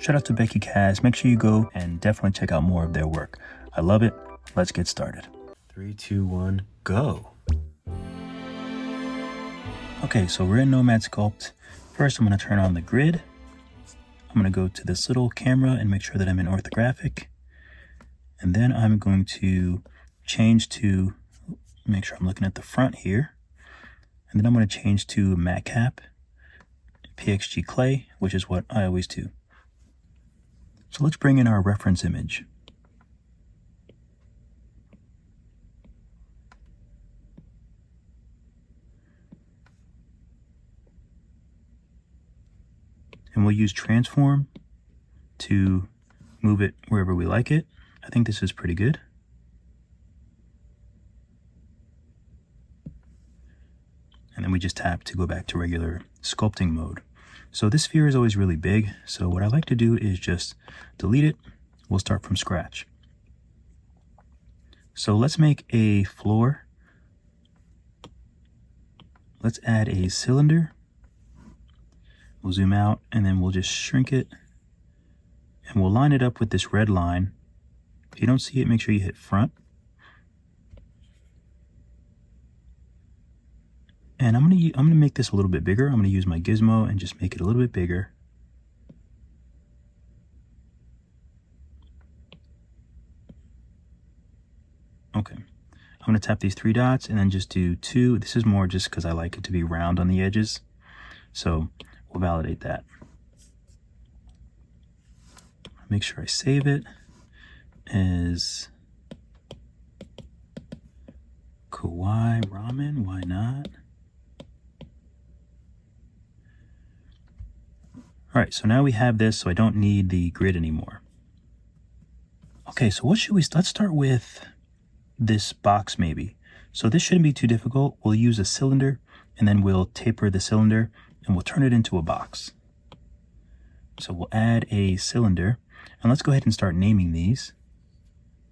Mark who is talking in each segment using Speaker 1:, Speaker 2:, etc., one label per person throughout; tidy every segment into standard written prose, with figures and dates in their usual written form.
Speaker 1: Shout out to Becky Cass. Make sure you go and definitely check out more of their work. I love it. Let's get started. 3, 2, 1, go. Okay, so we're in Nomad Sculpt. First, I'm going to turn on the grid. I'm going to go to this little camera and make sure that I'm in orthographic. And then I'm going to change to, make sure I'm looking at the front here. And then I'm going to change to matcap, PXG clay, which is what I always do. So let's bring in our reference image. And we'll use transform to move it wherever we like it. I think this is pretty good. And then we just tap to go back to regular sculpting mode. So this sphere is always really big. So what I like to do is just delete it. We'll start from scratch. So let's make a floor. Let's add a cylinder. We'll zoom out and then we'll just shrink it. And we'll line it up with this red line. If you don't see it, make sure you hit front. And I'm gonna make this a little bit bigger. I'm gonna use my gizmo and just make it a little bit bigger. Okay, I'm gonna tap these 3 dots and then just do 2. This is more just because I like it to be round on the edges. So we'll validate that. Make sure I save it as Kawaii Ramen, why not? All right, so now we have this, so I don't need the grid anymore. Okay, so what should let's start with this box maybe. So this shouldn't be too difficult. We'll use a cylinder and then we'll taper the cylinder and we'll turn it into a box. So we'll add a cylinder and let's go ahead and start naming these.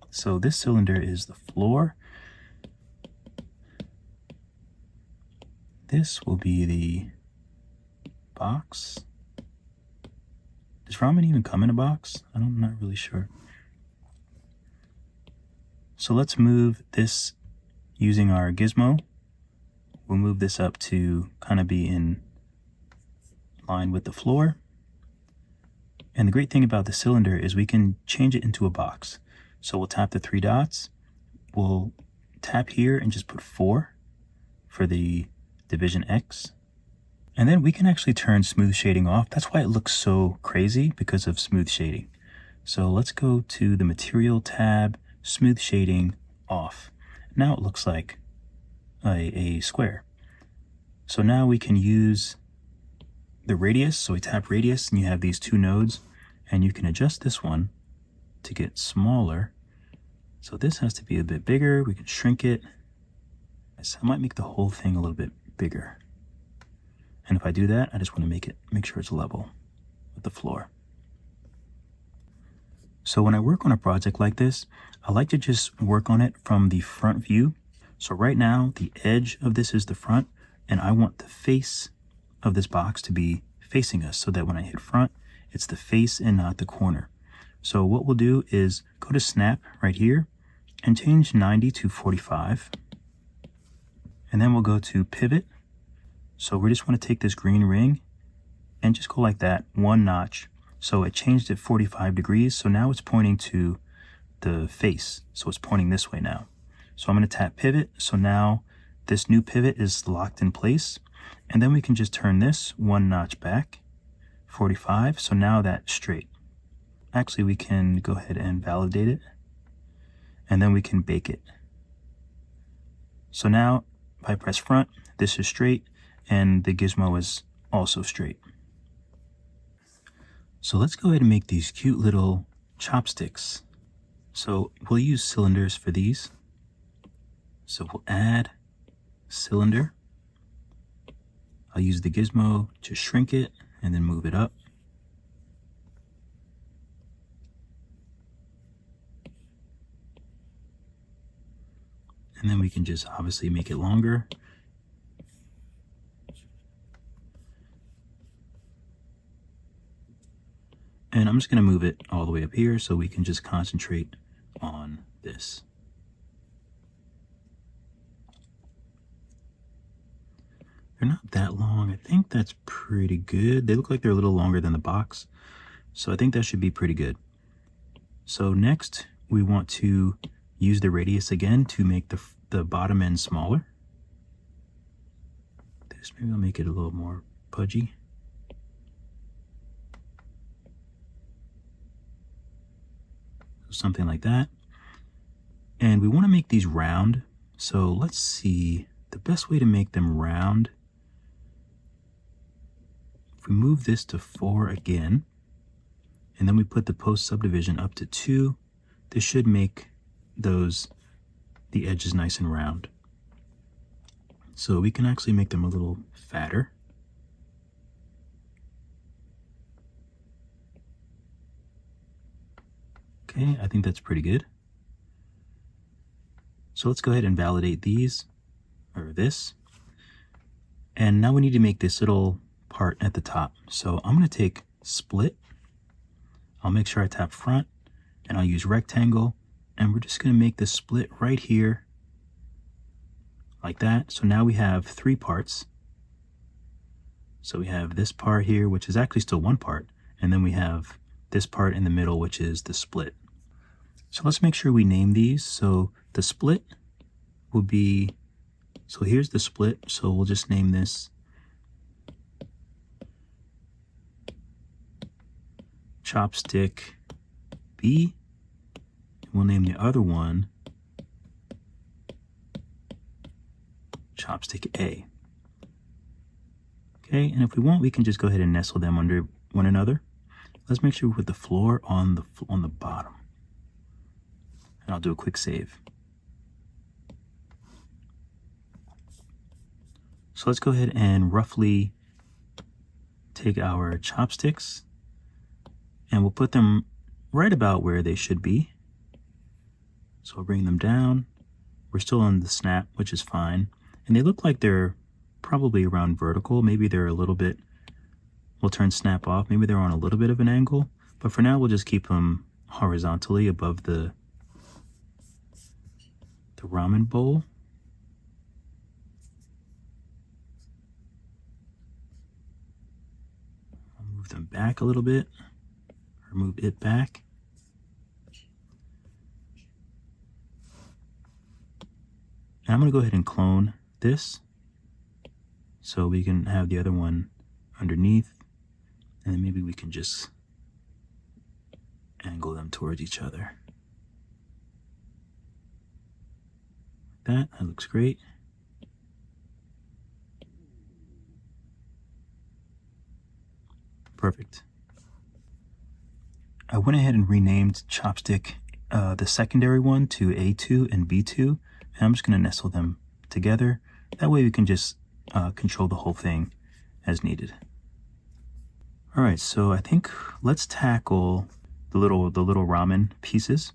Speaker 1: So this cylinder is the floor. This will be the box. Does ramen even come in a box? I'm not really sure. So let's move this using our gizmo. We'll move this up to kind of be in line with the floor. And the great thing about the cylinder is we can change it into a box. So we'll tap the 3 dots. We'll tap here and just put 4 for the division X. And then we can actually turn smooth shading off. That's why it looks so crazy, because of smooth shading. So let's go to the material tab, smooth shading off. Now it looks like a square. So now we can use the radius. So we tap radius and you have these 2 nodes and you can adjust this one to get smaller. So this has to be a bit bigger. We can shrink it. So I might make the whole thing a little bit bigger. And if I do that, I just want to make sure it's level with the floor. So when I work on a project like this, I like to just work on it from the front view. So right now, the edge of this is the front, and I want the face of this box to be facing us so that when I hit front, it's the face and not the corner. So what we'll do is go to snap right here and change 90 to 45. And then we'll go to pivot. So we just want to take this green ring and just go like that, 1 notch. So it changed it 45 degrees. So now it's pointing to the face. So it's pointing this way now. So I'm going to tap pivot. So now this new pivot is locked in place. And then we can just turn this 1 notch back, 45. So now that's straight. Actually, we can go ahead and validate it. And then we can bake it. So now if I press front, this is straight. And the gizmo is also straight. So let's go ahead and make these cute little chopsticks. So we'll use cylinders for these. So we'll add cylinder. I'll use the gizmo to shrink it and then move it up. And then we can just obviously make it longer. And And I'm just going to move it all the way up here so we can just concentrate on this. They're not that long. I think that's pretty good. They look like they're a little longer than the box, so I think that should be pretty good. So next, we want to use the radius again to make the bottom end smaller. Maybe I'll make it a little more pudgy. Something like that. And we want to make these round. So let's see, the best way to make them round, if we move this to 4 again, and then we put the post subdivision up to 2, this should make the edges nice and round. So we can actually make them a little fatter. Okay, I think that's pretty good. So let's go ahead and validate these, or this. And now we need to make this little part at the top. So I'm going to take split. I'll make sure I tap front, and I'll use rectangle, and we're just going to make this split right here, like that. So now we have 3 parts. So we have this part here, which is actually still 1 part, and then we have this part in the middle, which is the split. So let's make sure we name these. So the split will be, so here's the split, so we'll just name this Chopstick B. We'll name the other one Chopstick A. Okay, and if we want, we can just go ahead and nestle them under one another. Let's make sure we put the floor on the bottom. And I'll do a quick save. So let's go ahead and roughly take our chopsticks, and we'll put them right about where they should be. So we'll bring them down. We're still on the snap, which is fine. And they look like they're probably around vertical. Maybe they're a little bit, we'll turn snap off. Maybe they're on a little bit of an angle. But for now, we'll just keep them horizontally above the ramen bowl. I'll move them back a little bit, or move it back. And I'm going to go ahead and clone this so we can have the other one underneath, and then maybe we can just angle them towards each other. That looks great. Perfect. I went ahead and renamed Chopstick, the secondary one, to A2 and B2, and I'm just going to nestle them together. That way we can just control the whole thing as needed. All right, so I think let's tackle the little ramen pieces.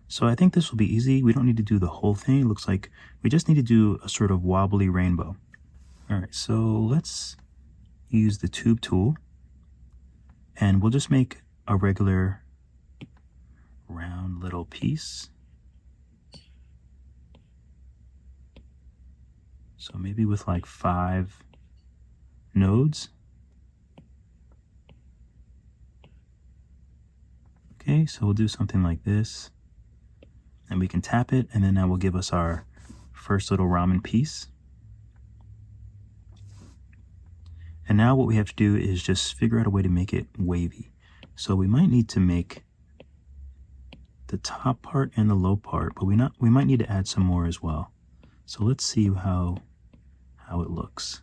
Speaker 1: So I think this will be easy. We don't need to do the whole thing. It looks like we just need to do a sort of wobbly rainbow. All right, so let's use the tube tool, and we'll just make a regular round little piece. So maybe with like 5 nodes. Okay, so we'll do something like this. And we can tap it, and then that will give us our first little ramen piece. And now what we have to do is just figure out a way to make it wavy. So we might need to make the top part and the low part, but we might need to add some more as well. So let's see how it looks.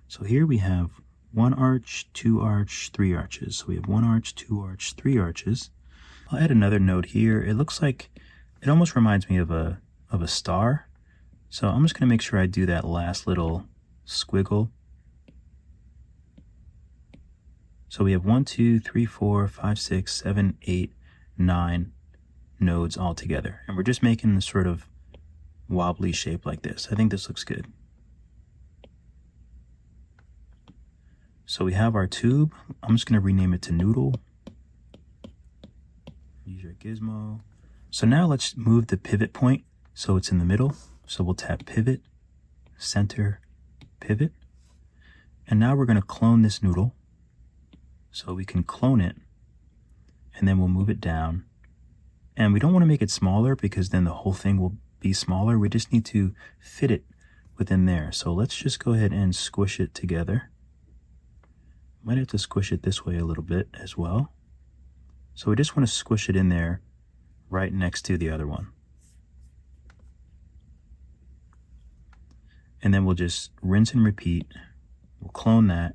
Speaker 1: So here we have 1 arch, 2 arch, 3 arches. So we have 1 arch, 2 arch, 3 arches. I'll add another node here. It looks like, it almost reminds me of a star. So I'm just going to make sure I do that last little squiggle. So we have 1, 2, 3, 4, 5, 6, 7, 8, 9 nodes all together. And we're just making this sort of wobbly shape like this. I think this looks good. So we have our tube. I'm just going to rename it to Noodle. Use your gizmo. So now let's move the pivot point so it's in the middle. So we'll tap Pivot, Center, Pivot. And now we're going to clone this noodle. So we can clone it, and then we'll move it down. And we don't want to make it smaller because then the whole thing will be smaller. We just need to fit it within there. So let's just go ahead and squish it together. Might have to squish it this way a little bit as well. So we just want to squish it in there right next to the other one. And then we'll just rinse and repeat. We'll clone that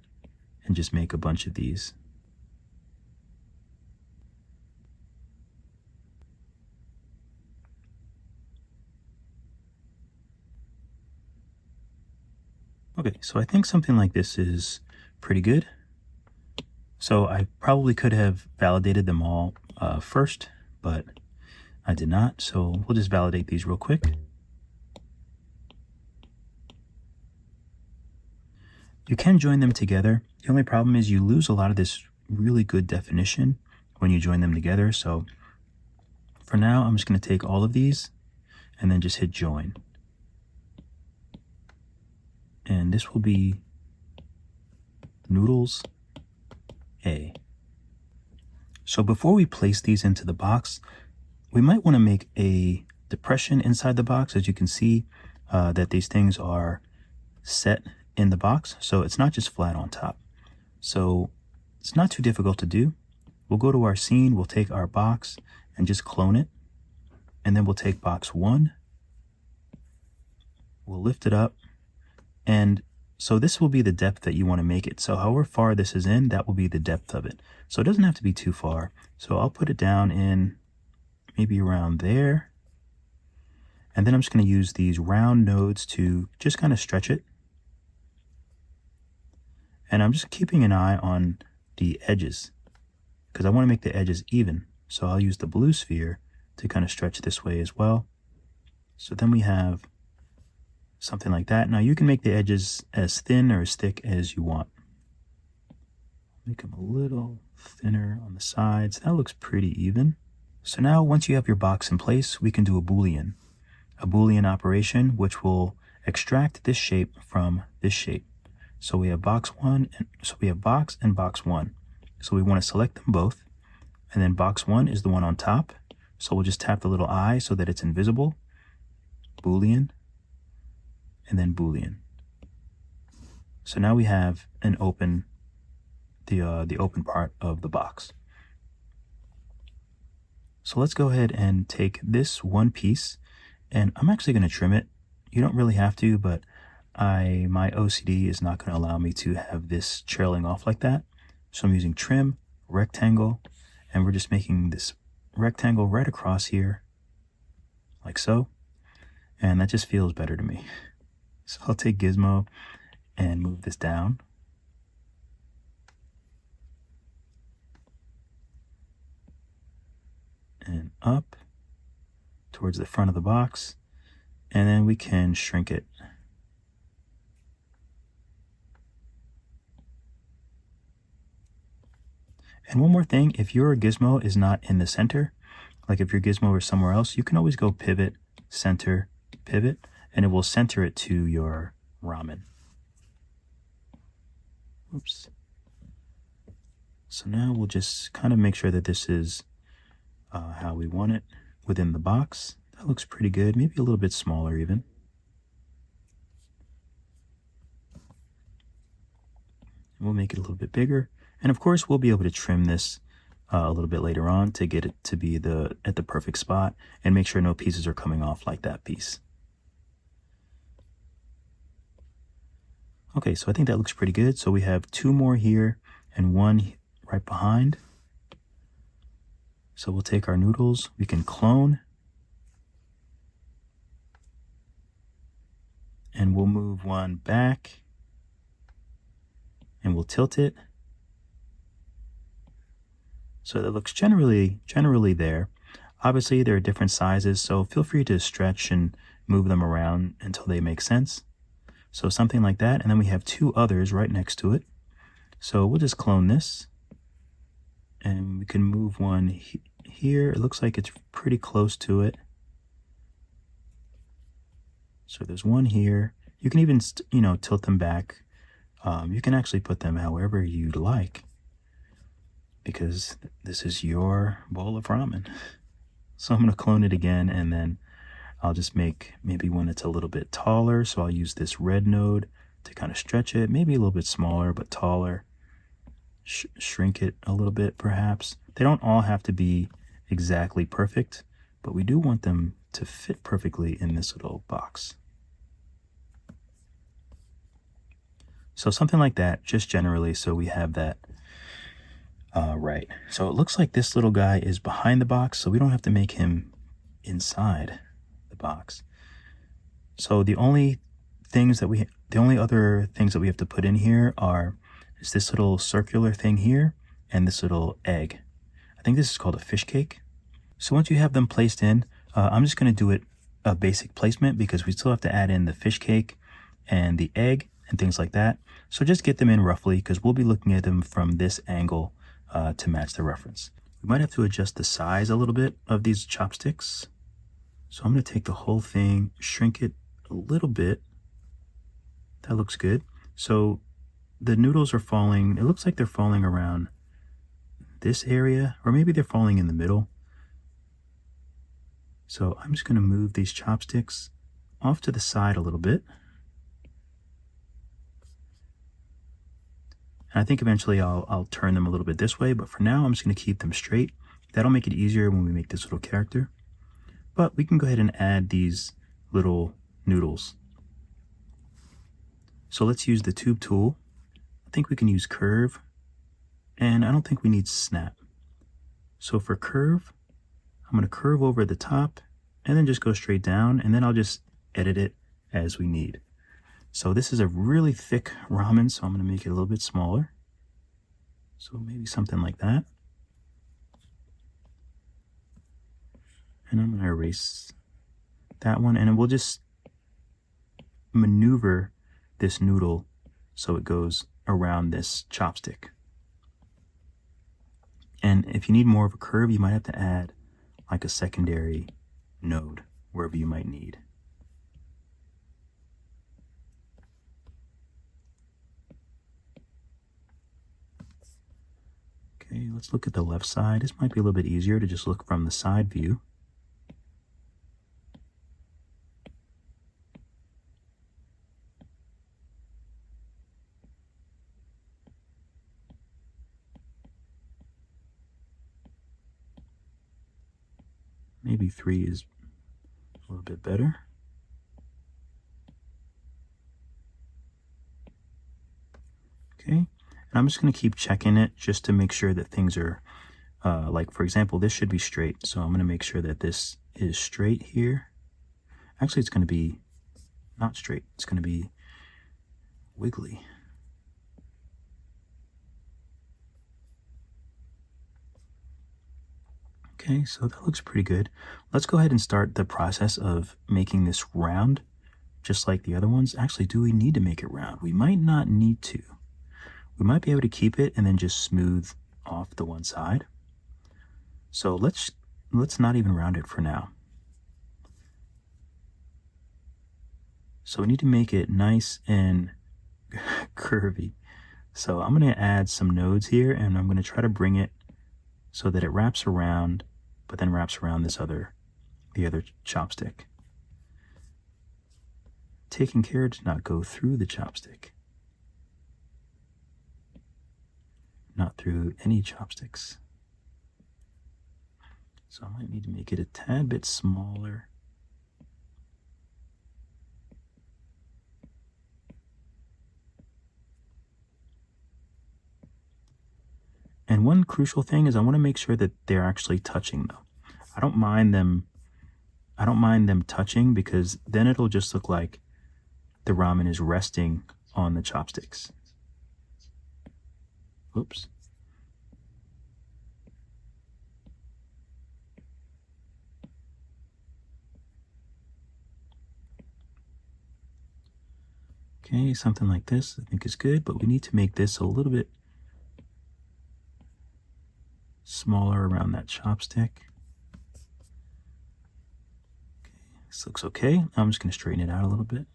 Speaker 1: and just make a bunch of these. Okay, so I think something like this is pretty good. So I probably could have validated them all first, but I did not. So we'll just validate these real quick. You can join them together. The only problem is you lose a lot of this really good definition when you join them together. So for now, I'm just going to take all of these and then just hit join. And this will be Noodles A. So before we place these into the box, we might want to make a depression inside the box. As you can see that these things are set in the box, so it's not just flat on top. So it's not too difficult to do. We'll go to our scene, we'll take our box and just clone it. And then we'll take box 1. We'll lift it up. And so this will be the depth that you want to make it. So however far this is in, that will be the depth of it. So it doesn't have to be too far. So I'll put it down in maybe around there. And then I'm just going to use these round nodes to just kind of stretch it. And I'm just keeping an eye on the edges because I want to make the edges even. So I'll use the blue sphere to kind of stretch this way as well. So then we have something like that. Now you can make the edges as thin or as thick as you want. Make them a little thinner on the sides. That looks pretty even. So now once you have your box in place, we can do a Boolean operation, which will extract this shape from this shape. So we have box 1, and so we have box and box 1. So we want to select them both. And then box 1 is the one on top. So we'll just tap the little eye so that it's invisible. Boolean. And then Boolean. So now we have an open, the open part of the box. So let's go ahead and take this one piece, and I'm actually going to trim it. You don't really have to, but my OCD is not going to allow me to have this trailing off like that. So I'm using trim, rectangle, and we're just making this rectangle right across here, like so. And that just feels better to me. So I'll take Gizmo and move this down. And up towards the front of the box. And then we can shrink it. And one more thing, if your gizmo is not in the center, like if your gizmo is somewhere else, you can always go pivot, center, pivot, and it will center it to your ramen. Oops. So now we'll just kind of make sure that this is how we want it within the box. That looks pretty good, maybe a little bit smaller even. We'll make it a little bit bigger. And of course, we'll be able to trim this a little bit later on to get it to be at the perfect spot and make sure no pieces are coming off like that piece. Okay, so I think that looks pretty good. So we have 2 more here and 1 right behind. So we'll take our noodles, we can clone, and we'll move 1 back, and we'll tilt it. So that looks generally there. Obviously, there are different sizes, so feel free to stretch and move them around until they make sense. So something like that, and then we have 2 others right next to it. So we'll just clone this, and we can move one here. It looks like it's pretty close to it. So there's one here. You can even, tilt them back. You can actually put them however you'd like, because this is your bowl of ramen. So I'm going to clone it again, and then I'll just make maybe one that's a little bit taller. So I'll use this red node to kind of stretch it, maybe a little bit smaller but taller. Shrink it a little bit perhaps. They don't all have to be exactly perfect, but we do want them to fit perfectly in this little box. So something like that, just generally, so we have that right. So it looks like this little guy is behind the box, so we don't have to make him inside the box. So the only other things that we have to put in here is this little circular thing here and this little egg. I think this is called a fish cake. So once you have them placed in, I'm just going to do it a basic placement because we still have to add in the fish cake and the egg and things like that. So just get them in roughly, because we'll be looking at them from this angle to match the reference. We might have to adjust the size a little bit of these chopsticks. So I'm going to take the whole thing, shrink it a little bit. That looks good. So the noodles are falling, it looks like they're falling around this area, or maybe they're falling in the middle. So I'm just going to move these chopsticks off to the side a little bit. And I think eventually I'll turn them a little bit this way, but for now I'm just going to keep them straight. That'll make it easier when we make this little character. But we can go ahead and add these little noodles. So let's use the tube tool. I think we can use curve, and I don't think we need snap. So for curve, I'm going to curve over the top and then just go straight down, and then I'll just edit it as we need. So this is a really thick ramen, so I'm going to make it a little bit smaller. So maybe something like that. And I'm going to erase that one, and we'll just maneuver this noodle so it goes around this chopstick. And if you need more of a curve, you might have to add like a secondary node wherever you might need. Okay, let's look at the left side. This might be a little bit easier to just look from the side view. Maybe 3 is a little bit better. Okay, and I'm just going to keep checking it just to make sure that things are, like for example, this should be straight. So I'm going to make sure that this is straight here. Actually, it's going to be not straight. It's going to be wiggly. Okay, so that looks pretty good. Let's go ahead and start the process of making this round, just like the other ones. Actually, do we need to make it round? We might not need to. We might be able to keep it and then just smooth off the one side. So let's not even round it for now. So we need to make it nice and curvy. So I'm going to add some nodes here, and I'm going to try to bring it so that it wraps around, but then wraps around the other chopstick. Taking care to not go through the chopstick. Not through any chopsticks. So I might need to make it a tad bit smaller. And one crucial thing is I want to make sure that they're actually touching though. I don't mind them touching, because then it'll just look like the ramen is resting on the chopsticks. Oops. Okay, something like this I think is good, but we need to make this a little bit smaller around that chopstick. This looks okay. I'm just going to straighten it out a little bit.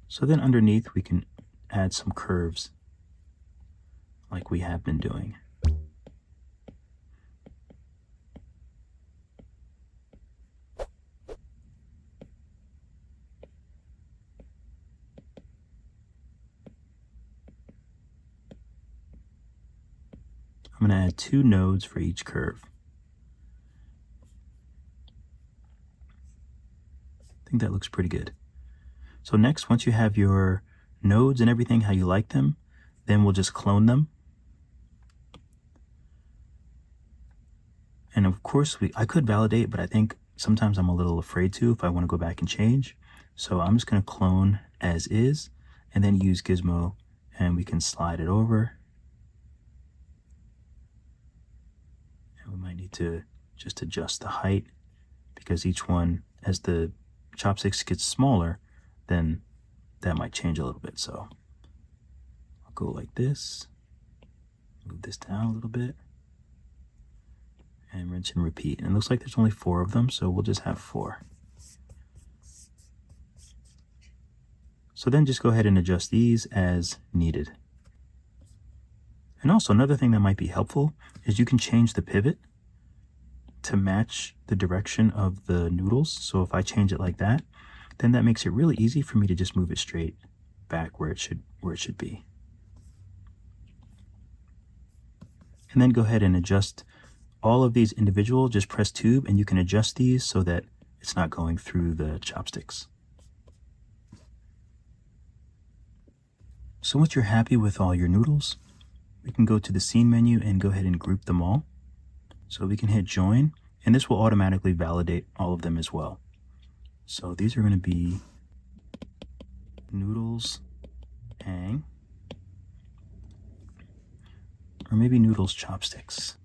Speaker 1: So then underneath we can add some curves like we have been doing. I'm going to add 2 nodes for each curve. I think that looks pretty good. So next, once you have your nodes and everything how you like them, then we'll just clone them. And of course, I could validate, but I think sometimes I'm a little afraid to if I want to go back and change. So I'm just going to clone as is, and then use Gizmo, and we can slide it over. And we might need to just adjust the height, because each one, as the chopsticks gets smaller, then that might change a little bit. So I'll go like this, move this down a little bit, and rinse and repeat. And it looks like there's only 4 of them, so we'll just have 4. So then just go ahead and adjust these as needed. And also another thing that might be helpful is you can change the pivot to match the direction of the noodles. So if I change it like that, then that makes it really easy for me to just move it straight back where it should be. And then go ahead and adjust all of these individual, just press tube, and you can adjust these so that it's not going through the chopsticks. So once you're happy with all your noodles, we can go to the scene menu and go ahead and group them all. So we can hit join, and this will automatically validate all of them as well. So these are going to be noodles hang, or maybe noodles chopsticks.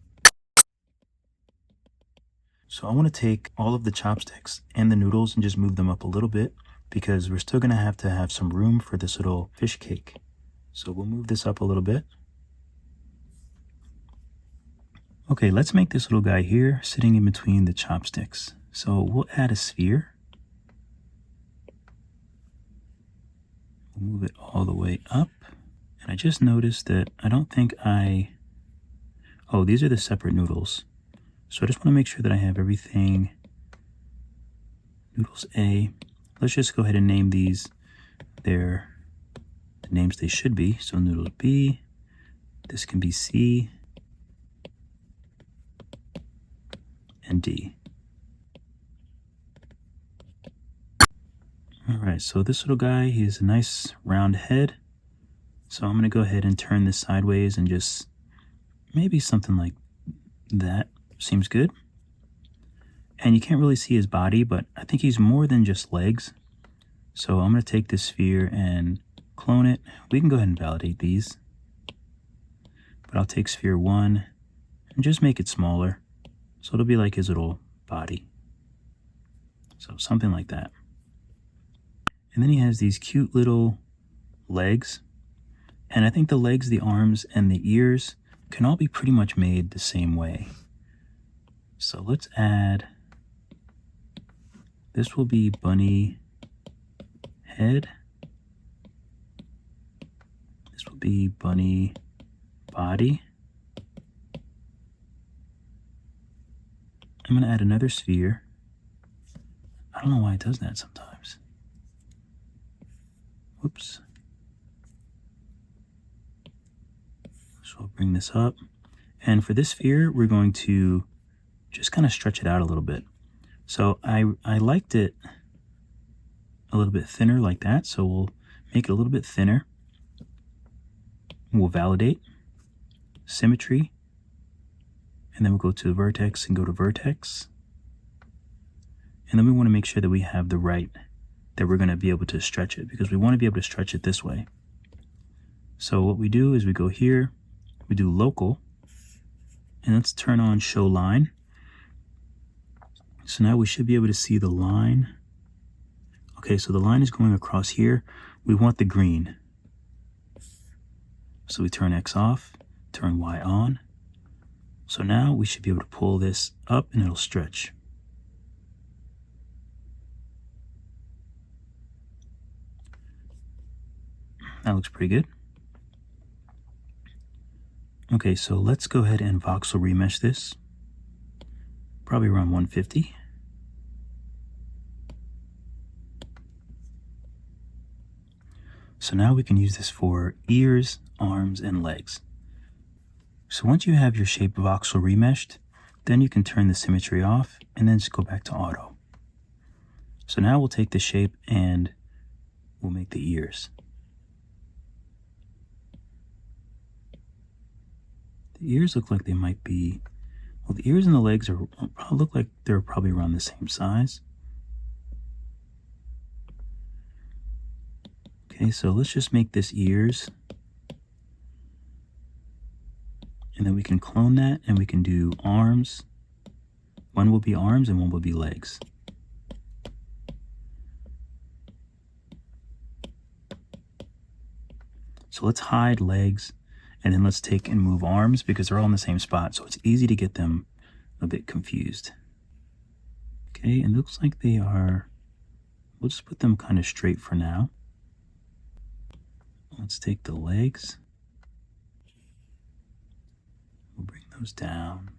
Speaker 1: So I want to take all of the chopsticks and the noodles and just move them up a little bit, because we're still going to have some room for this little fish cake. So we'll move this up a little bit. Okay, let's make this little guy here sitting in between the chopsticks. So we'll add a sphere. We'll move it all the way up. And I just noticed that I don't think oh, these are the separate noodles. So I just want to make sure that I have everything. Noodles A. Let's just go ahead and name these the names they should be. So noodle B. This can be C. And D. Alright, so this little guy, he has a nice round head. So I'm going to go ahead and turn this sideways and just maybe something like that seems good. And you can't really see his body, but I think he's more than just legs. So I'm going to take this sphere and clone it. We can go ahead and validate these. But I'll take sphere 1 and just make it smaller. So it'll be like his little body. So something like that. And then he has these cute little legs. And I think the legs, the arms, and the ears can all be pretty much made the same way. So let's add, this will be bunny head. This will be bunny body. I'm going to add another sphere. I don't know why it does that sometimes. Whoops. So I'll bring this up. And for this sphere, we're going to just kind of stretch it out a little bit. So I liked it a little bit thinner like that. So we'll make it a little bit thinner. We'll validate. Symmetry. And then we'll go to vertex and go to vertex. And then we want to make sure that we have the right, that we're going to be able to stretch it, because we want to be able to stretch it this way. So what we do is we go here, we do local, and let's turn on show line. So now we should be able to see the line. Okay, so the line is going across here. We want the green. So we turn X off, turn Y on. So now we should be able to pull this up and it'll stretch. That looks pretty good. Okay, so let's go ahead and voxel remesh this. Probably around 150. So now we can use this for ears, arms, and legs. So once you have your shape voxel remeshed, then you can turn the symmetry off and then just go back to auto. So now we'll take the shape and we'll make the ears. The ears look like they might be, well, the ears and the legs look like they're probably around the same size. Okay, so let's just make this ears. And then we can clone that and we can do arms. One will be arms and one will be legs. So let's hide legs and then let's take and move arms because they're all in the same spot. So it's easy to get them a bit confused. Okay, and it looks like they are, we'll just put them kind of straight for now. Let's take the legs. We'll bring those down.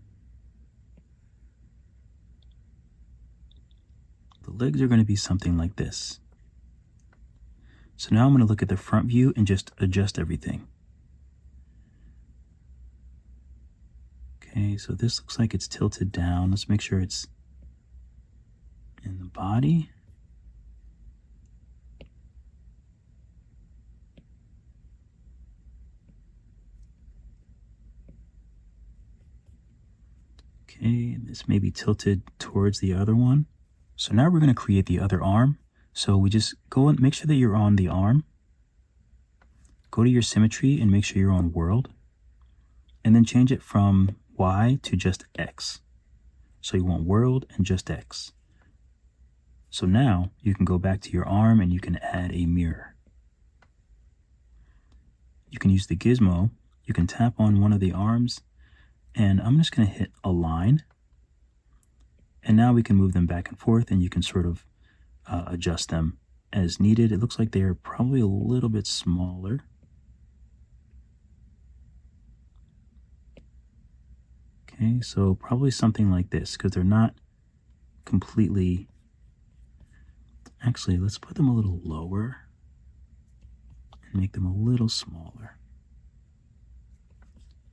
Speaker 1: The legs are going to be something like this. So now I'm going to look at the front view and just adjust everything. Okay, so this looks like it's tilted down. Let's make sure it's in the body. Okay, this may be tilted towards the other one. So now we're going to create the other arm. So we just go and make sure that you're on the arm. Go to your symmetry and make sure you're on world. And then change it from Y to just X. So you want world and just X. So now you can go back to your arm and you can add a mirror. You can use the gizmo. You can tap on one of the arms. And I'm just going to hit align. And now we can move them back and forth and you can sort of adjust them as needed. It looks like they are probably a little bit smaller. Okay, so probably something like this because they're not completely, actually let's put them a little lower and make them a little smaller.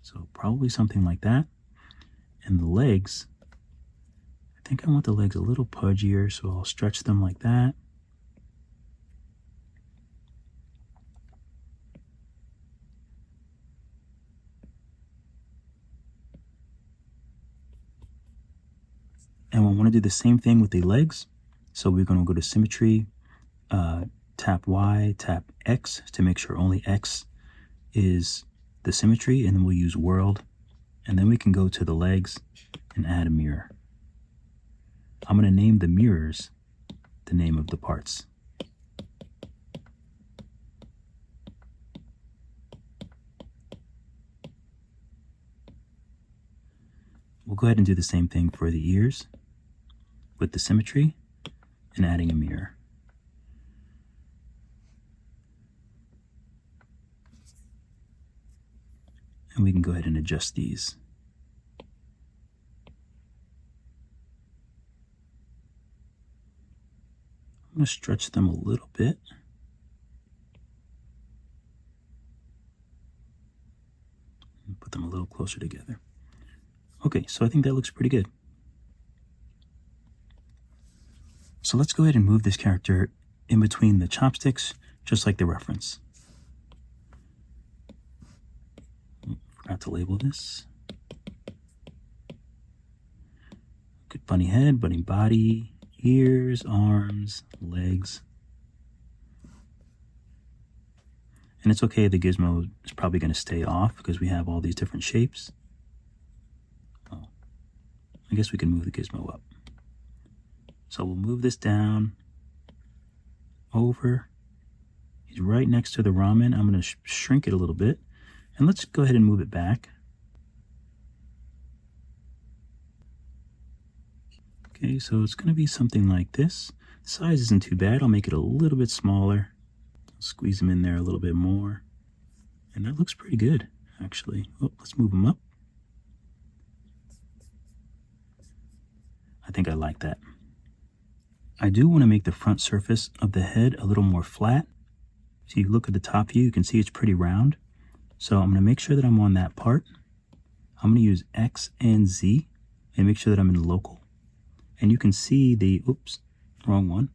Speaker 1: So probably something like that. And the legs, I think I want the legs a little pudgier, so I'll stretch them like that. And we want to do the same thing with the legs. So we're going to go to symmetry, tap Y, tap X to make sure only X is the symmetry, and then we'll use world. And then we can go to the legs and add a mirror. I'm going to name the mirrors the name of the parts. We'll go ahead and do the same thing for the ears with the symmetry and adding a mirror. And we can go ahead and adjust these. I'm going to stretch them a little bit. And put them a little closer together. Okay, so I think that looks pretty good. So let's go ahead and move this character in between the chopsticks, just like the reference. Forgot to label this. Good bunny head, bunny body, ears, arms, legs. And it's okay, the gizmo is probably going to stay off because we have all these different shapes. Oh, I guess we can move the gizmo up. So we'll move this down over. He's right next to the ramen. I'm going to shrink it a little bit. And let's go ahead and move it back. Okay, so it's going to be something like this. The size isn't too bad. I'll make it a little bit smaller. Squeeze them in there a little bit more. And that looks pretty good, actually. Oh, let's move them up. I think I like that. I do want to make the front surface of the head a little more flat. So you look at the top view, you can see it's pretty round. So I'm going to make sure that I'm on that part. I'm going to use X and Z and make sure that I'm in local. And you can see the, oops, wrong one,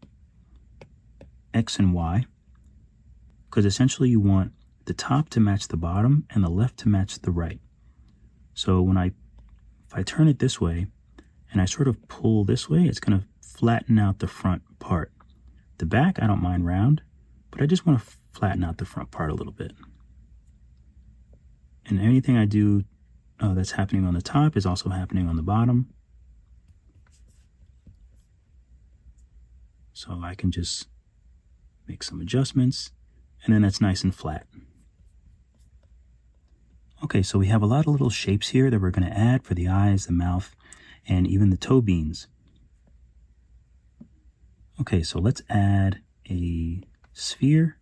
Speaker 1: X and Y. Because essentially you want the top to match the bottom and the left to match the right. So if I turn it this way and I sort of pull this way, it's going to flatten out the front part. The back, I don't mind round, but I just want to flatten out the front part a little bit. And anything I do that's happening on the top is also happening on the bottom. So I can just make some adjustments, and then that's nice and flat. Okay, so we have a lot of little shapes here that we're going to add for the eyes, the mouth, and even the toe beans. Okay, so let's add a sphere.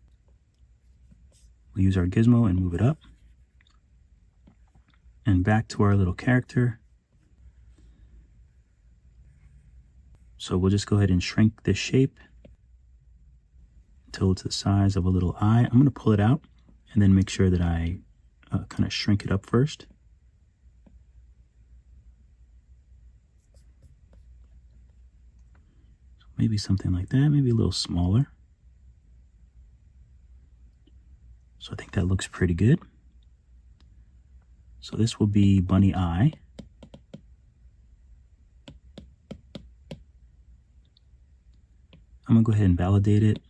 Speaker 1: We'll use our gizmo and move it up. And back to our little character. So we'll just go ahead and shrink this shape until it's the size of a little eye. I'm going to pull it out and then make sure that I kind of shrink it up first. So maybe something like that, maybe a little smaller. So I think that looks pretty good. So this will be bunny eye. I'm going to go ahead and validate it,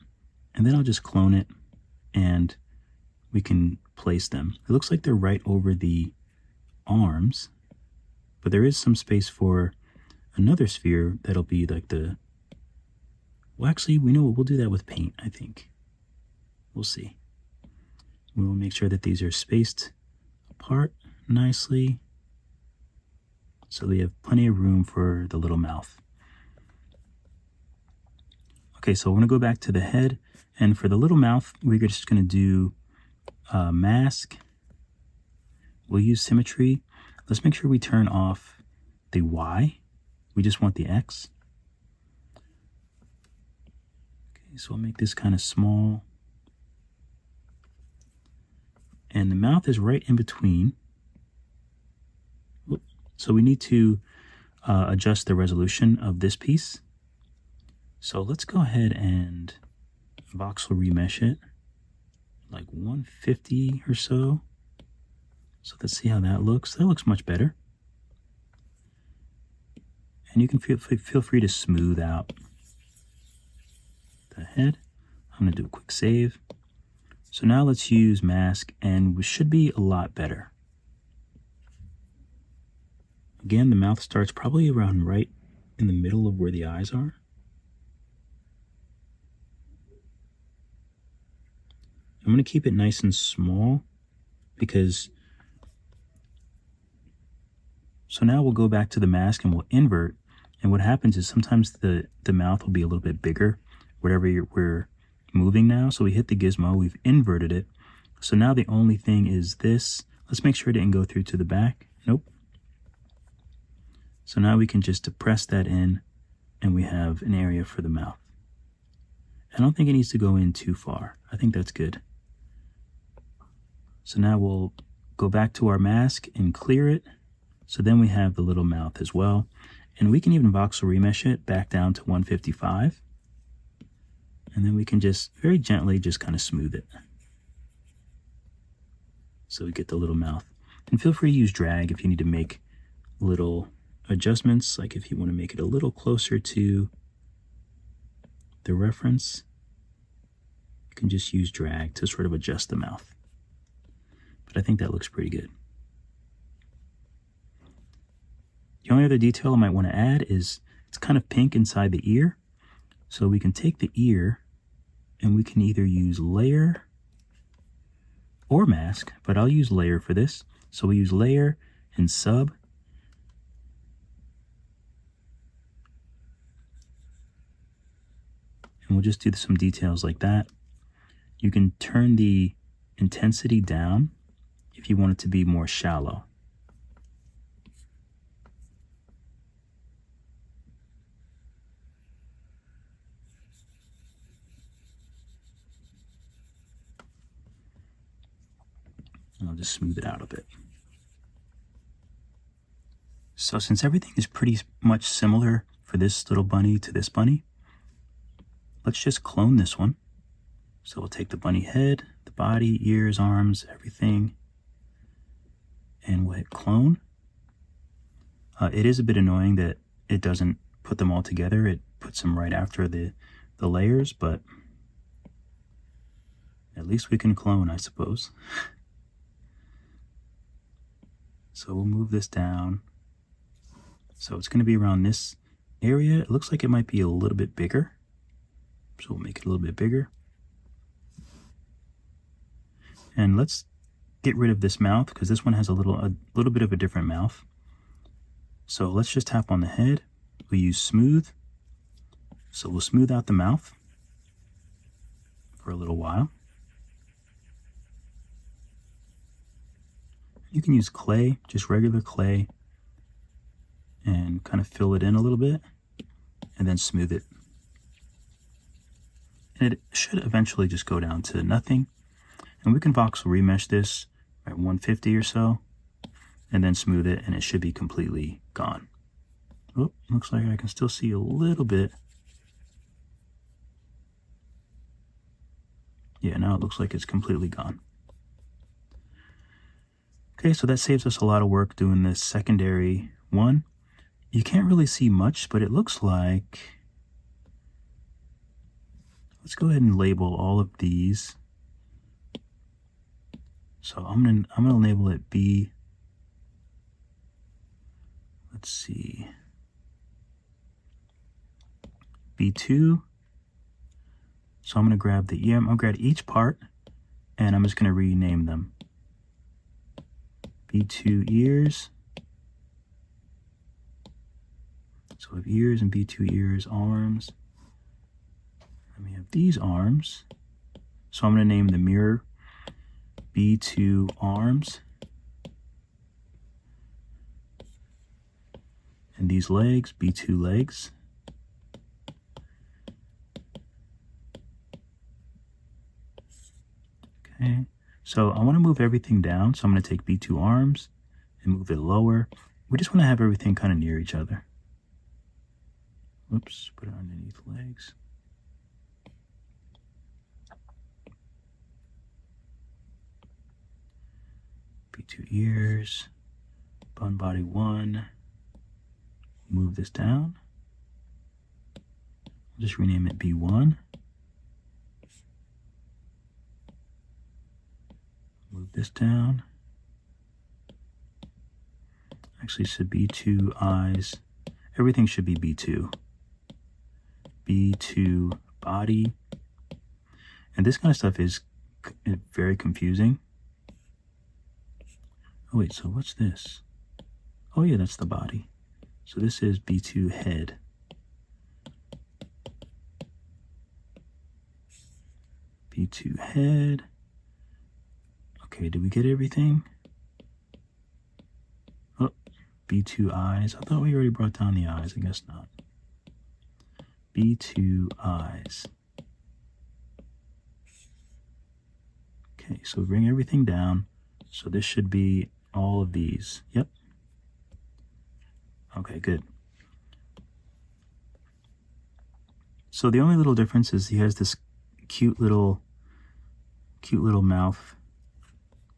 Speaker 1: and then I'll just clone it, and we can place them. It looks like they're right over the arms, but there is some space for another sphere that'll be like the... Well, actually, we know what, we'll do that with paint, I think. We'll see. We'll make sure that these are spaced apart nicely, so we have plenty of room for the little mouth. Okay, so we're going to go back to the head, and for the little mouth, we're just going to do mask. We'll use symmetry. Let's make sure we turn off the Y. We just want the X. Okay, so I'll make this kind of small. And the mouth is right in between. So we need to adjust the resolution of this piece. So let's go ahead and voxel remesh it, like 150 or so. So let's see how that looks. That looks much better. And you can feel free to smooth out the head. I'm going to do a quick save. So now let's use mask, and we should be a lot better. Again, the mouth starts probably around right in the middle of where the eyes are. I'm going to keep it nice and small because... So now we'll go back to the mask and we'll invert. And what happens is sometimes the mouth will be a little bit bigger, whatever we're moving now. So we hit the gizmo, we've inverted it. So now the only thing is this. Let's make sure it didn't go through to the back. Nope. So now we can just depress that in, and we have an area for the mouth. I don't think it needs to go in too far. I think that's good. So now we'll go back to our mask and clear it. So then we have the little mouth as well. And we can even voxel remesh it back down to 155. And then we can just very gently just kind of smooth it. So we get the little mouth. And feel free to use drag if you need to make little adjustments, like if you want to make it a little closer to the reference, you can just use drag to sort of adjust the mouth. But I think that looks pretty good. The only other detail I might want to add is it's kind of pink inside the ear. So we can take the ear And we can either use layer or mask, but I'll use layer for this. So we use layer and sub. And we'll just do some details like that. You can turn the intensity down if you want it to be more shallow. And I'll just smooth it out a bit. So since everything is pretty much similar for this little bunny to this bunny, let's just clone this one. So we'll take the bunny head, the body, ears, arms, everything, and we'll hit clone. It is a bit annoying that it doesn't put them all together. It puts them right after the layers, but at least we can clone, I suppose. So we'll move this down. So it's going to be around this area. It looks like it might be a little bit bigger. So we'll make it a little bit bigger. And let's get rid of this mouth because this one has a little bit of a different mouth. So let's just tap on the head. We use smooth. So we'll smooth out the mouth for a little while. You can use clay, just regular clay, and kind of fill it in a little bit and then smooth it. And it should eventually just go down to nothing. And we can voxel remesh this at 150 or so and then smooth it, and it should be completely gone. Oh, looks like I can still see a little bit. Yeah, now it looks like it's completely gone. Okay, so that saves us a lot of work doing this secondary one. You can't really see much, but it looks like, let's go ahead and label all of these. So I'm gonna label it B. Let's see, B2. So I'm gonna grab I'm gonna grab each part, and I'm just gonna rename them. B2 ears. So we have ears and B2 ears, arms. And we have these arms. So I'm going to name the mirror B2 arms. And these legs, B2 legs. Okay, so I want to move everything down. So I'm going to take B2 arms and move it lower. We just want to have everything kind of near each other. Oops, put it underneath legs. B2 ears, bun body 1. Move this down. I'll just rename it B1. Move this down. Actually, it should be B2 eyes. Everything should be B2. B2 body. And this kind of stuff is very confusing. Oh wait, so what's this? Oh yeah, that's the body. So this is B2 head. B2 head. Okay, did we get everything? Oh, B2 eyes. I thought we already brought down the eyes. I guess not. B2 eyes. Okay, so bring everything down. So this should be all of these. Yep. Okay, good. So the only little difference is he has this cute little mouth.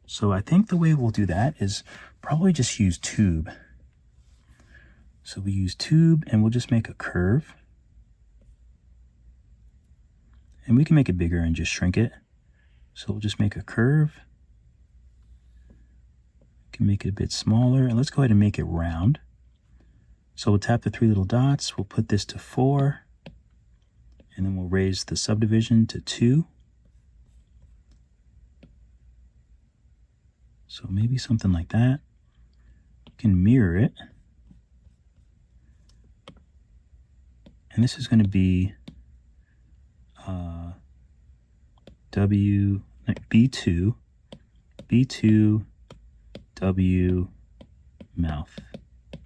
Speaker 1: So I think the way we'll do that is probably just use tube. So we use tube and we'll just make a curve. And we can make it bigger and just shrink it. So we'll just make a curve. We can make it a bit smaller, and let's go ahead and make it round. So we'll tap the 3 little dots, we'll put this to 4, And then we'll raise the subdivision to 2. So maybe something like that. You can mirror it. And this is going to be B2, W, mouth. I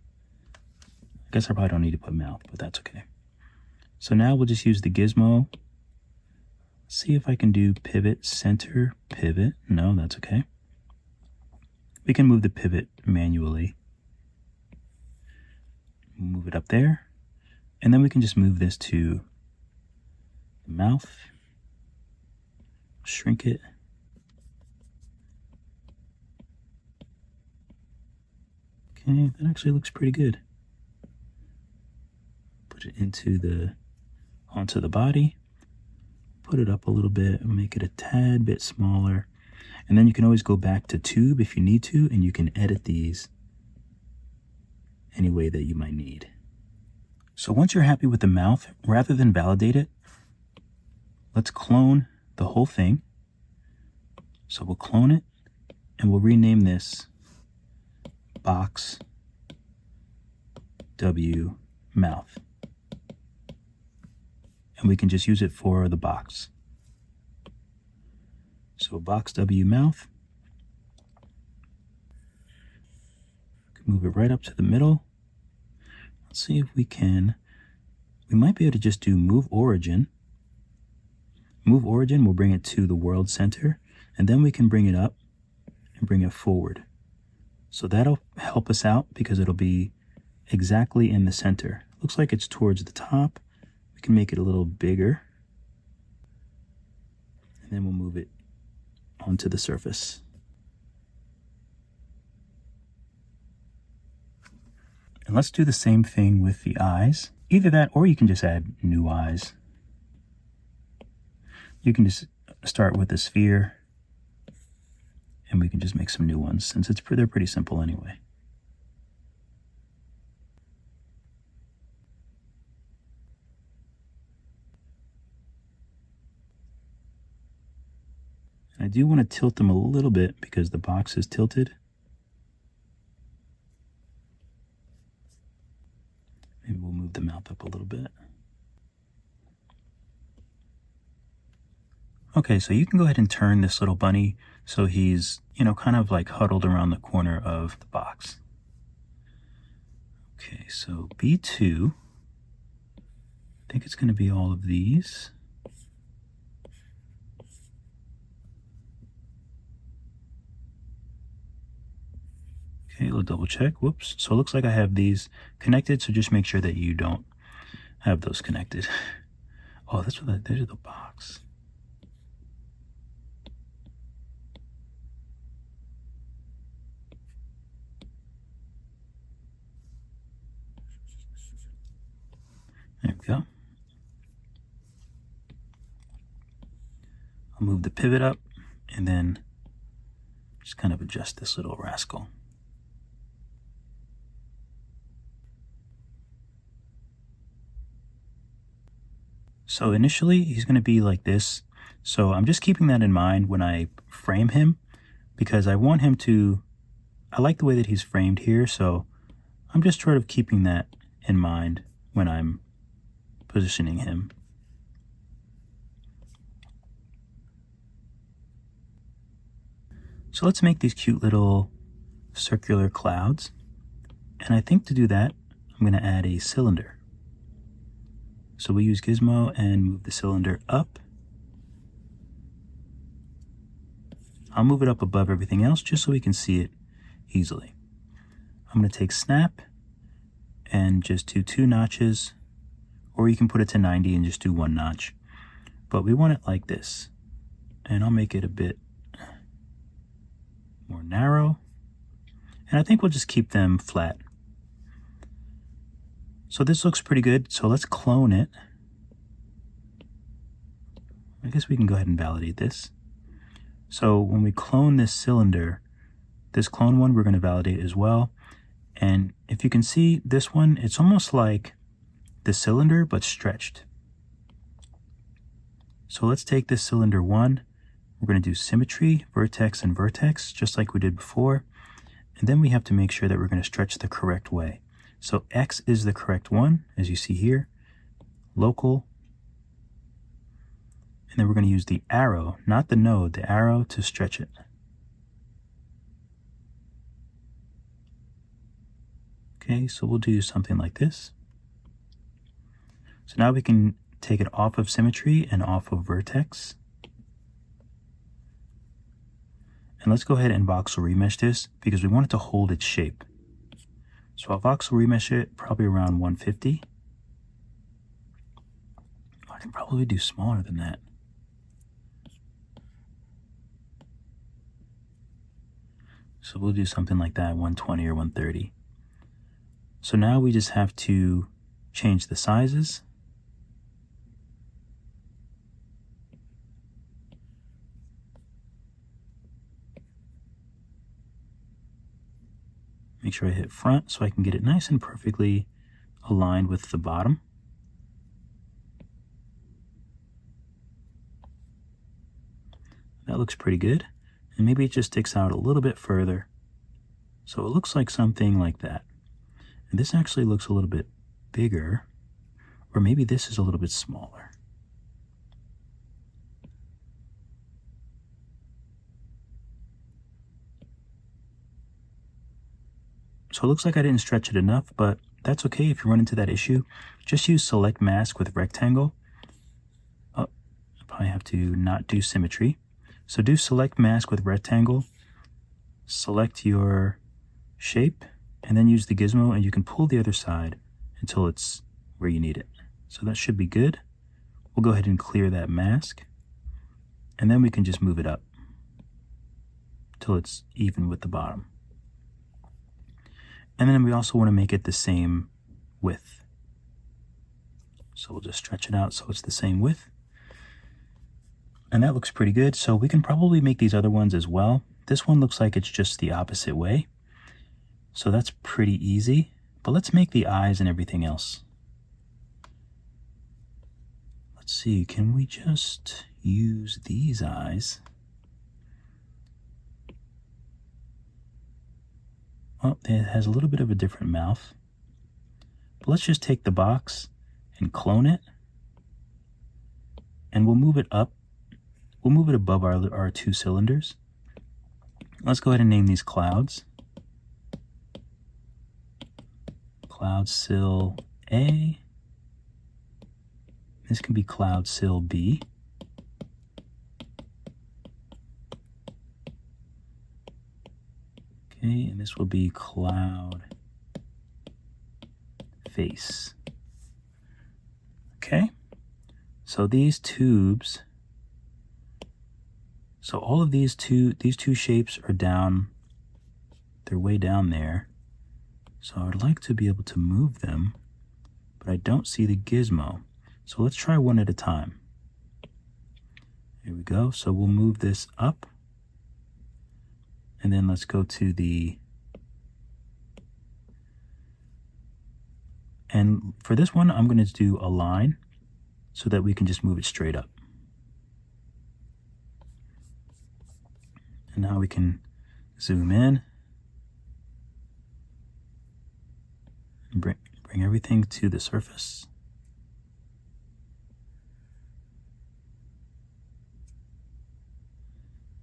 Speaker 1: guess I probably don't need to put mouth, but that's okay. So now we'll just use the gizmo. See if I can do pivot, center, pivot. No, that's okay. We can move the pivot manually. Move it up there. And then we can just move this to the mouth. Shrink it. Okay, that actually looks pretty good. Put it onto the body. Put it up a little bit and make it a tad bit smaller. And then you can always go back to tube if you need to, and you can edit these any way that you might need. So once you're happy with the mouth, rather than validate it, let's clone the whole thing. So we'll clone it, and we'll rename this Box W Mouth. And we can just use it for the box. So Box W Mouth. Move it right up to the middle. Let's see if we might be able to just do move origin. Move origin will bring it to the world center, and then we can bring it up and bring it forward. So that'll help us out because it'll be exactly in the center. Looks like it's towards the top. We can make it a little bigger. And then we'll move it onto the surface. And let's do the same thing with the eyes. Either that, or you can just add new eyes. You can just start with the sphere, and we can just make some new ones since they're pretty simple anyway. And I do want to tilt them a little bit because the box is tilted. Maybe we'll move the mouth up a little bit. Okay, so you can go ahead and turn this little bunny so he's, kind of like huddled around the corner of the box. Okay, so B2, I think it's going to be all of these. Okay, we'll double check. Whoops. So it looks like I have these connected, so just make sure that you don't have those connected. Oh, there's the box. There we go. I'll move the pivot up and then just kind of adjust this little rascal. So initially he's going to be like this. So I'm just keeping that in mind when I frame him because I want him to, I like the way that he's framed here. So I'm just sort of keeping that in mind when I'm positioning him. So let's make these cute little circular clouds. And I think to do that, I'm going to add a cylinder. So we use Gizmo and move the cylinder up. I'll move it up above everything else just so we can see it easily. I'm going to take Snap and just do 2 notches, or you can put it to 90 and just do 1 notch. But we want it like this. And I'll make it a bit more narrow. And I think we'll just keep them flat. So this looks pretty good, so let's clone it. I guess we can go ahead and validate this. So when we clone this cylinder, this clone one we're going to validate as well. And if you can see this one, it's almost like the cylinder but stretched. So let's take this cylinder 1. We're going to do symmetry, vertex, and vertex, just like we did before. And then we have to make sure that we're going to stretch the correct way. So X is the correct one, as you see here. Local. And then we're going to use the arrow, not the node, the arrow to stretch it. Okay, so we'll do something like this. So now we can take it off of symmetry and off of vertex. And let's go ahead and voxel remesh this because we want it to hold its shape. So I'll voxel remesh it probably around 150. I can probably do smaller than that. So we'll do something like that, 120 or 130. So now we just have to change the sizes. Make sure I hit front so I can get it nice and perfectly aligned with the bottom. That looks pretty good. And maybe it just sticks out a little bit further. So it looks like something like that. And this actually looks a little bit bigger, or maybe this is a little bit smaller. So it looks like I didn't stretch it enough, but that's okay if you run into that issue. Just use select mask with rectangle. Oh, I probably have to not do symmetry. So do select mask with rectangle, select your shape, and then use the gizmo, and you can pull the other side until it's where you need it. So that should be good. We'll go ahead and clear that mask, and then we can just move it up till it's even with the bottom. And then we also want to make it the same width. So we'll just stretch it out so it's the same width. And that looks pretty good. So we can probably make these other ones as well. This one looks like it's just the opposite way. So that's pretty easy. But let's make the eyes and everything else. Let's see, can we just use these eyes? Oh, it has a little bit of a different mouth. But let's just take the box and clone it. And we'll move it up. We'll move it above our two cylinders. Let's go ahead and name these clouds. Cloud sill A. This can be cloud sill B. Okay, and this will be cloud face. Okay, so these tubes, so all of these two shapes are down, they're way down there. So I would like to be able to move them, but I don't see the gizmo. So let's try one at a time. Here we go. So we'll move this up. And then let's go to the, and for this one, I'm going to do a line so that we can just move it straight up. And now we can zoom in and bring everything to the surface.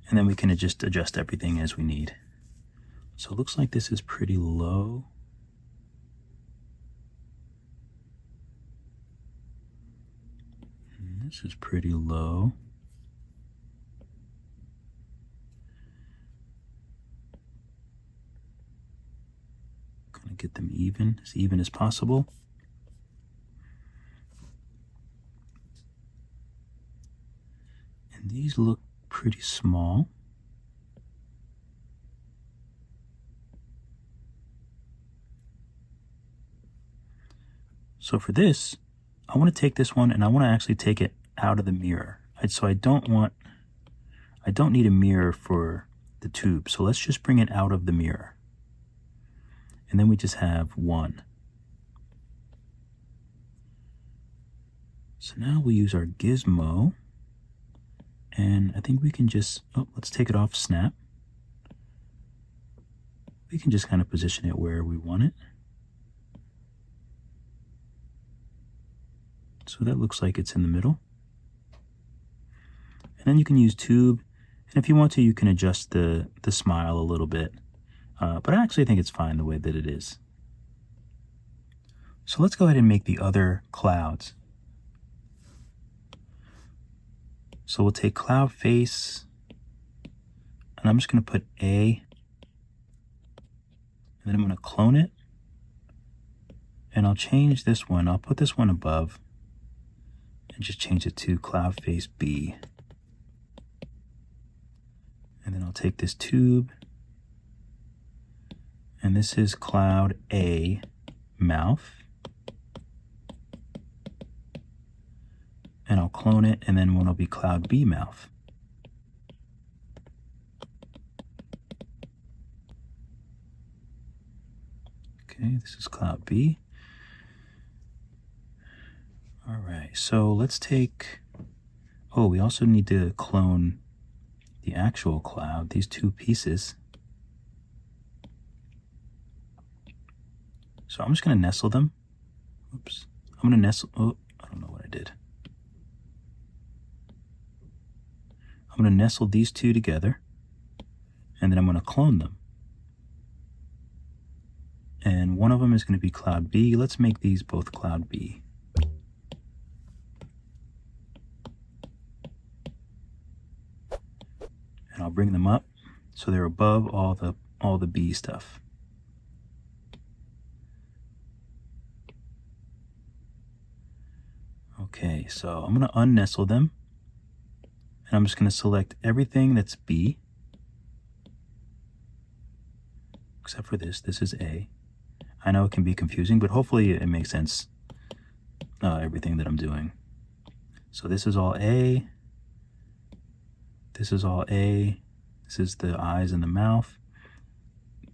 Speaker 1: And then we can just adjust everything as we need. So it looks like this is pretty low. And this is pretty low. Gonna get them even as possible. And these look pretty small. So for this, I want to take this one and I want to actually take it out of the mirror. So I don't need a mirror for the tube. So let's just bring it out of the mirror. And then we just have one. So now we'll use our gizmo. And I think we can just, oh, let's take it off snap. We can just kind of position it where we want it. So that looks like it's in the middle. And then you can use tube. And if you want to, you can adjust the smile a little bit. But I actually think it's fine the way that it is. So let's go ahead and make the other clouds. So we'll take cloud face, and I'm just going to put A, and then I'm going to clone it, and I'll change this one. I'll put this one above, and just change it to cloud face B. And then I'll take this tube, and this is cloud A mouth. And I'll clone it, and then one will be cloud B mouth. Okay, this is cloud B. All right, so let's take, oh, we also need to clone the actual cloud, these two pieces. So I'm just going to nestle them. Oops. I'm going to nestle, oh, I don't know what I did. I'm going to nestle these two together, and then I'm going to clone them. And one of them is going to be cloud B. Let's make these both cloud B. And I'll bring them up so they're above all the B stuff. Okay, so I'm going to unnestle them. And I'm just going to select everything that's B, except for this. This is A. I know it can be confusing, but hopefully it makes sense, everything that I'm doing. So this is all A. This is all A. This is the eyes and the mouth.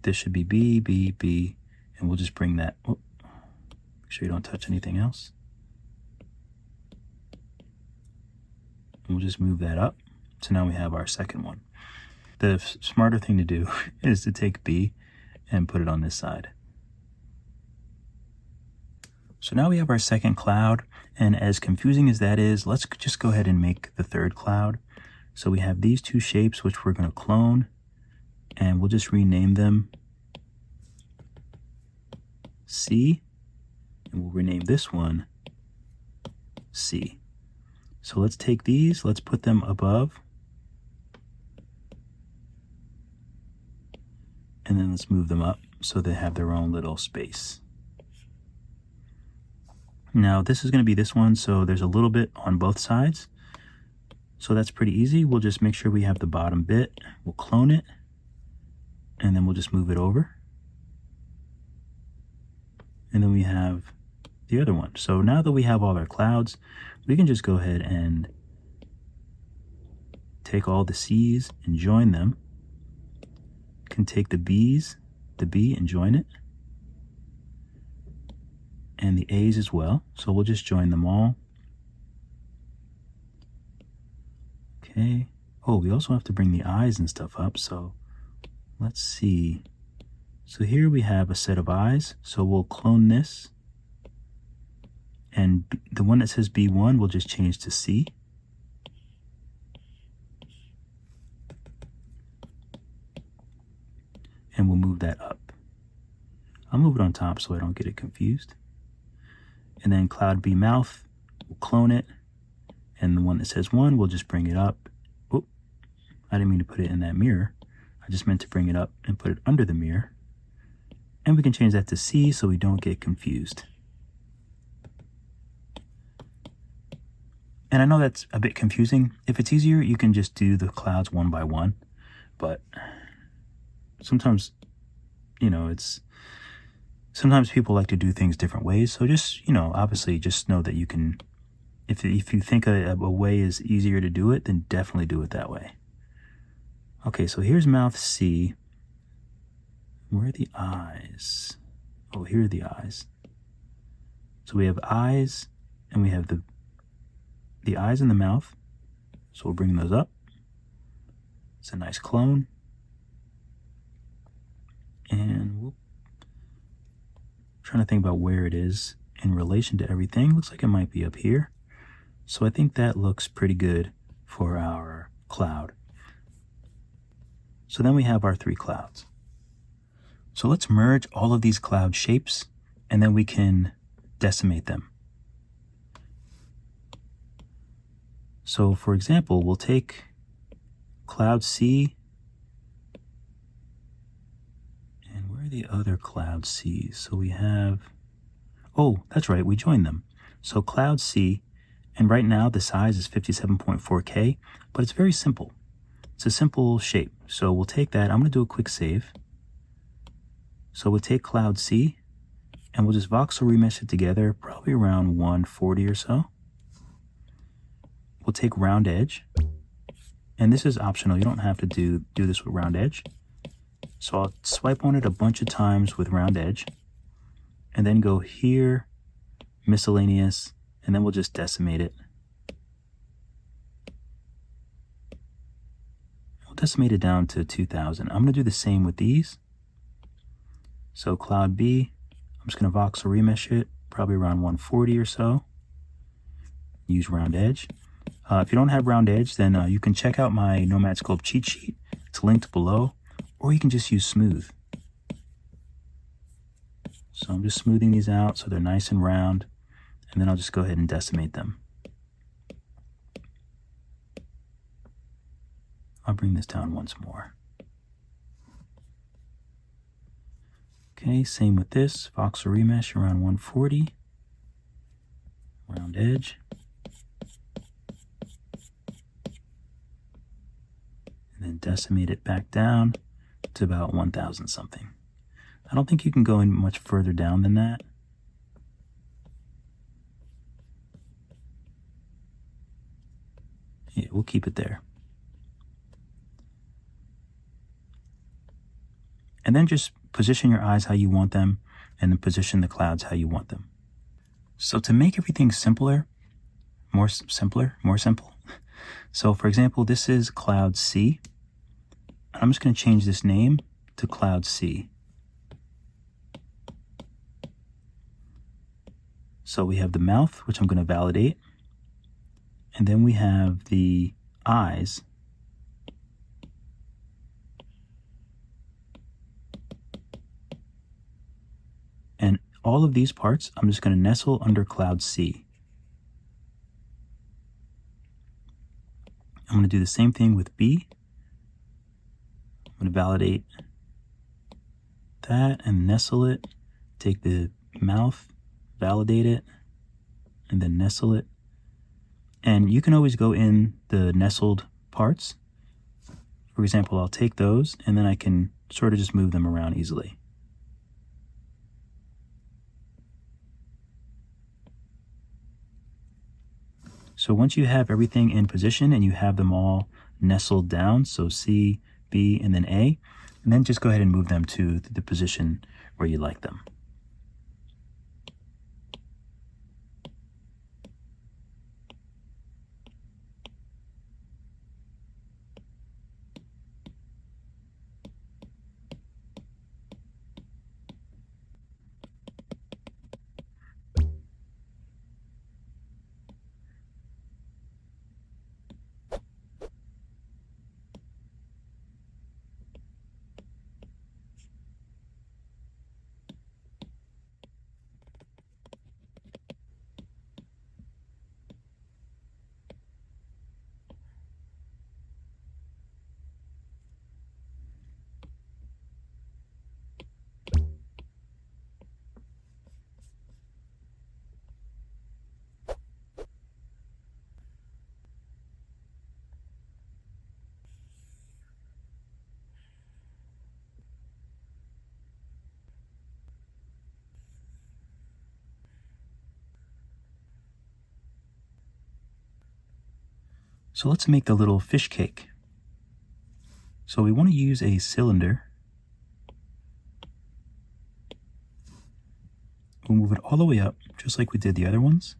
Speaker 1: This should be B, B, B. And we'll just bring that, oh, make sure you don't touch anything else. We'll just move that up. So now we have our second one. The smarter thing to do is to take B and put it on this side. So now we have our second cloud, and as confusing as that is, let's just go ahead and make the third cloud. So we have these two shapes which we're going to clone, and we'll just rename them C, and we'll rename this one C. So let's take these, let's put them above, and then let's move them up so they have their own little space. Now this is going to be this one, so there's a little bit on both sides. So that's pretty easy. We'll just make sure we have the bottom bit, we'll clone it, and then we'll just move it over. And then we have the other one. So now that we have all our clouds, we can just go ahead and take all the C's and join them. We can take the B's, the B, and join it. And the A's as well. So we'll just join them all. Okay. Oh, we also have to bring the eyes and stuff up. So let's see. So here we have a set of eyes. So we'll clone this. And the one that says B1 will just change to C. And we'll move that up. I'll move it on top so I don't get it confused. And then cloud B mouth, we'll clone it. And the one that says 1, we'll just bring it up. Oh, I didn't mean to put it in that mirror. I just meant to bring it up and put it under the mirror. And we can change that to C so we don't get confused. And I know that's a bit confusing. If it's easier, you can just do the clouds one by one. But sometimes, you know, sometimes people like to do things different ways. So just, you know, obviously just know that you can, if you think a way is easier to do it, then definitely do it that way. Okay, so here's mouth C. Where are the eyes? Oh, here are the eyes. So we have eyes, and we have the eyes in the mouth. So we'll bring those up. It's a nice clone. And we'll trying to think about where it is in relation to everything. Looks like it might be up here. So I think that looks pretty good for our cloud. So then we have our 3 clouds. So let's merge all of these cloud shapes and then we can decimate them. So for example, we'll take cloud C, and where are the other cloud C's? So we have, oh, that's right, we joined them. So cloud C, and right now the size is 57.4K, but it's very simple. It's a simple shape. So we'll take that. I'm going to do a quick save. So we'll take cloud C, and we'll just voxel remesh it together, probably around 140 or so. We'll take round edge, and this is optional. You don't have to do this with round edge. So I'll swipe on it a bunch of times with round edge, and then go here, miscellaneous, and then we'll just decimate it. We'll decimate it down to 2000. I'm going to do the same with these. So cloud B, I'm just going to voxel remesh it, probably around 140 or so. Use round edge. If you don't have round edge, then you can check out my Nomad Sculpt cheat sheet. It's linked below, or you can just use smooth. So I'm just smoothing these out so they're nice and round, and then I'll just go ahead and decimate them. I'll bring this down once more. Okay, same with this. Voxel remesh around 140. Round edge. And then decimate it back down to about 1000 something. I don't think you can go in much further down than that. Yeah, we'll keep it there. And then just position your eyes how you want them, and then position the clouds how you want them. So to make everything simpler, more simple. So for example, this is cloud C. I'm just going to change this name to cloud C. So we have the mouth, which I'm going to validate. And then we have the eyes. And all of these parts, I'm just going to nestle under cloud C. I'm going to do the same thing with B. I'm going to validate that and nestle it. Take the mouth, validate it, and then nestle it. And you can always go in the nestled parts. For example, I'll take those and then I can sort of just move them around easily. So once you have everything in position and you have them all nestled down, so C, B, and then A, and then just go ahead and move them to the position where you like them. So let's make the little fish cake. So we want to use a cylinder. We'll move it all the way up, just like we did the other ones.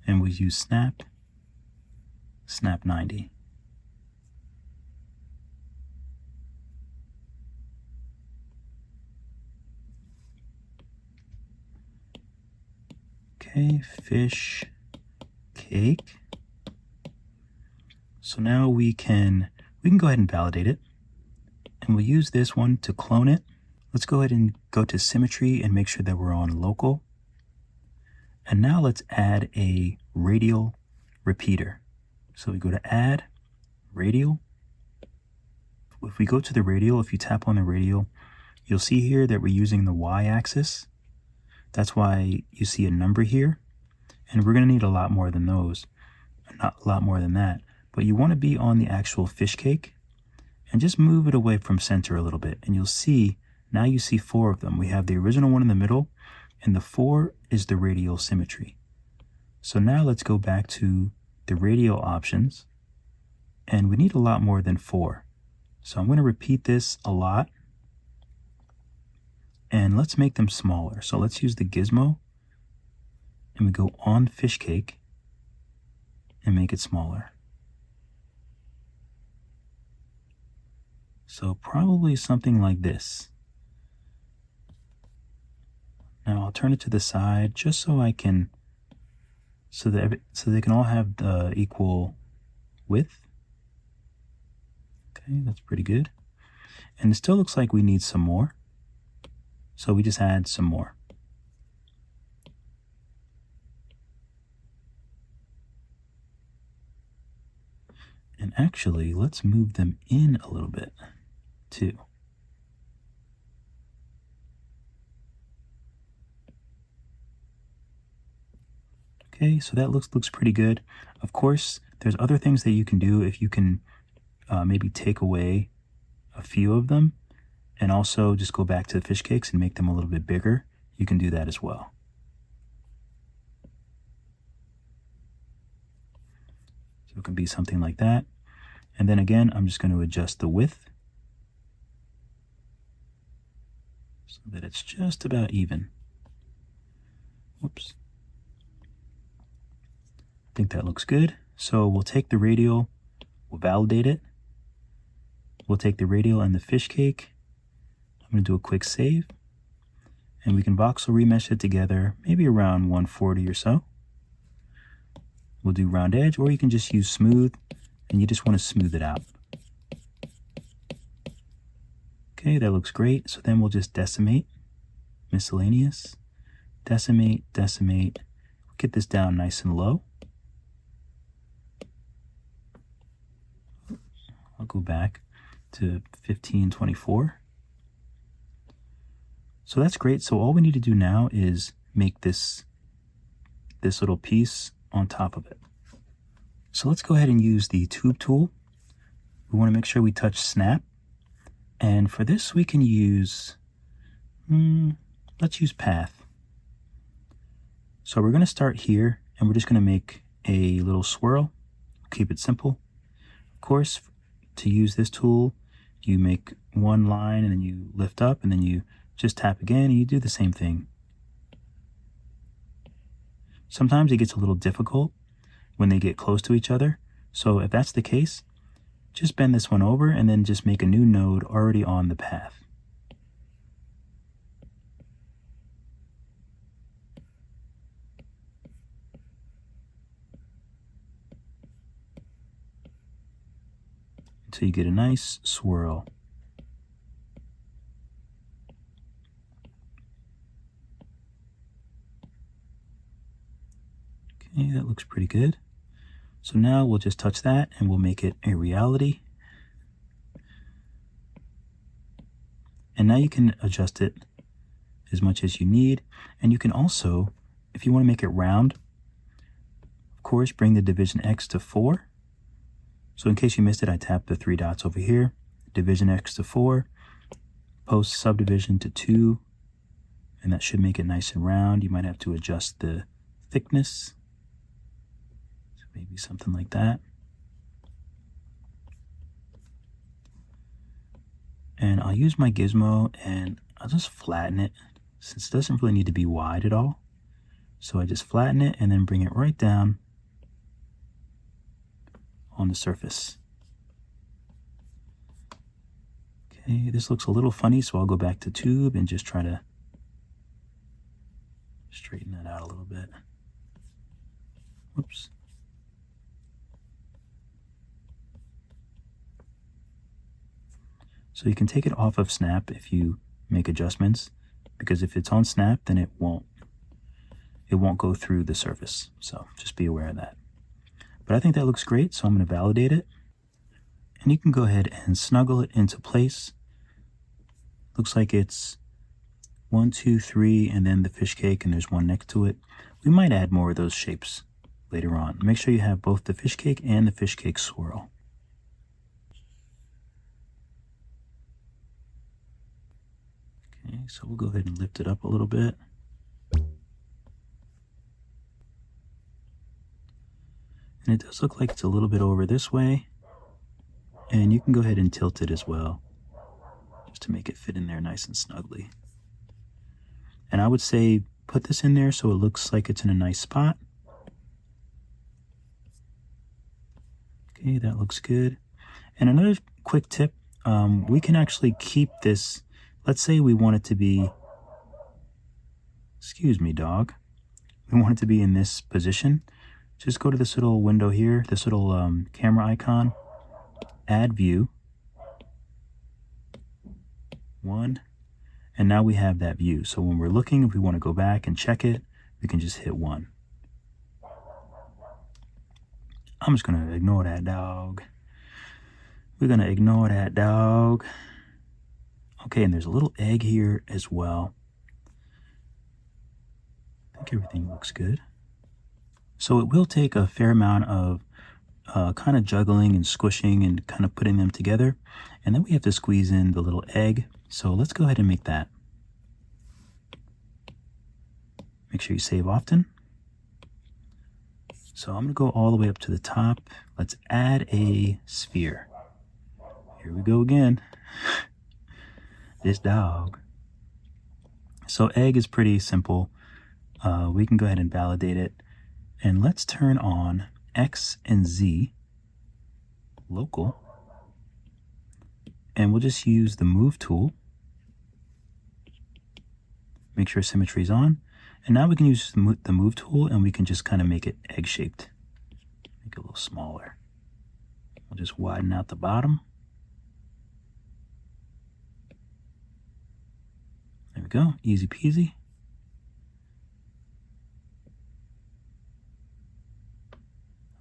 Speaker 1: And we'll use snap. snap 90. Okay, fish cake. So now we can go ahead and validate it. And we'll use this one to clone it. Let's go ahead and go to symmetry and make sure that we're on local. And now let's add a radial repeater. So we go to add radial. If we go to the radial, if you tap on the radial, you'll see here that we're using the y-axis. That's why you see a number here. And we're going to need a lot more than those. Not a lot more than that. But you want to be on the actual fish cake. And just move it away from center a little bit. And you'll see, now you see 4 of them. We have the original one in the middle, and the 4 is the radial symmetry. So now let's go back to the radial options, and we need a lot more than 4. So I'm going to repeat this a lot, and let's make them smaller. So let's use the gizmo, and we go on fish cake, and make it smaller. So probably something like this. Now I'll turn it to the side just so I can, so they can all have the equal width. Okay, that's pretty good. And it still looks like we need some more. So we just add some more. And actually, let's move them in a little bit too. Okay, so that looks pretty good. Of course, there's other things that you can do. If you can maybe take away a few of them and also just go back to the fish cakes and make them a little bit bigger, you can do that as well. So it can be something like that. And then again, I'm just going to adjust the width so that it's just about even. Whoops. I think that looks good. So we'll take the radial, we'll validate it. We'll take the radial and the fish cake. I'm going to do a quick save. And we can voxel remesh it together, maybe around 140 or so. We'll do round edge, or you can just use smooth, and you just want to smooth it out. Okay, that looks great. So then we'll just decimate, miscellaneous, decimate, decimate. Get this down nice and low. I'll go back to 1524. So that's great. So all we need to do now is make this little piece on top of it. So let's go ahead and use the tube tool. We want to make sure we touch snap. And for this, we can use, let's use path. So we're going to start here, and we're just going to make a little swirl. Keep it simple. Of course, to use this tool, you make one line, and then you lift up, and then you just tap again, and you do the same thing. Sometimes it gets a little difficult when they get close to each other. So if that's the case, just bend this one over and then just make a new node already on the path. Until you get a nice swirl. Okay, that looks pretty good. So now we'll just touch that and we'll make it a reality. And now you can adjust it as much as you need. And you can also, if you want to make it round, of course, bring the division X to 4. So in case you missed it, I tapped the 3 dots over here, division X to 4, post subdivision to 2, and that should make it nice and round. You might have to adjust the thickness. Maybe something like that. And I'll use my gizmo and I'll just flatten it since it doesn't really need to be wide at all. So I just flatten it and then bring it right down on the surface. Okay, this looks a little funny, so I'll go back to tube and just try to straighten that out a little bit. Whoops. So you can take it off of snap if you make adjustments, because if it's on snap, then it won't go through the surface. So just be aware of that. But I think that looks great, so I'm going to validate it. And you can go ahead and snuggle it into place. Looks like it's 1, 2, 3, and then the fish cake, and there's one next to it. We might add more of those shapes later on. Make sure you have both the fish cake and the fish cake swirl. Okay, so we'll go ahead and lift it up a little bit. And it does look like it's a little bit over this way. And you can go ahead and tilt it as well, just to make it fit in there nice and snugly. And I would say put this in there so it looks like it's in a nice spot. Okay, that looks good. And another quick tip, we can actually keep this, let's say we want it to be, excuse me dog, we want it to be in this position. Just go to this little window here, this little camera icon, add view, 1, and now we have that view. So when we're looking, if we want to go back and check it, we can just hit 1. I'm just going to ignore that dog. We're going to ignore that dog. Okay, and there's a little egg here as well. I think everything looks good. So it will take a fair amount of kind of juggling and squishing and kind of putting them together. And then we have to squeeze in the little egg. So let's go ahead and make that. Make sure you save often. So I'm going to go all the way up to the top. Let's add a sphere. Here we go again. This dog. So egg is pretty simple. We can go ahead and validate it. And let's turn on X and Z local. And we'll just use the move tool. Make sure symmetry is on. And now we can use the move tool and we can just kind of make it egg shaped. Make it a little smaller. We'll just widen out the bottom. There we go, easy peasy.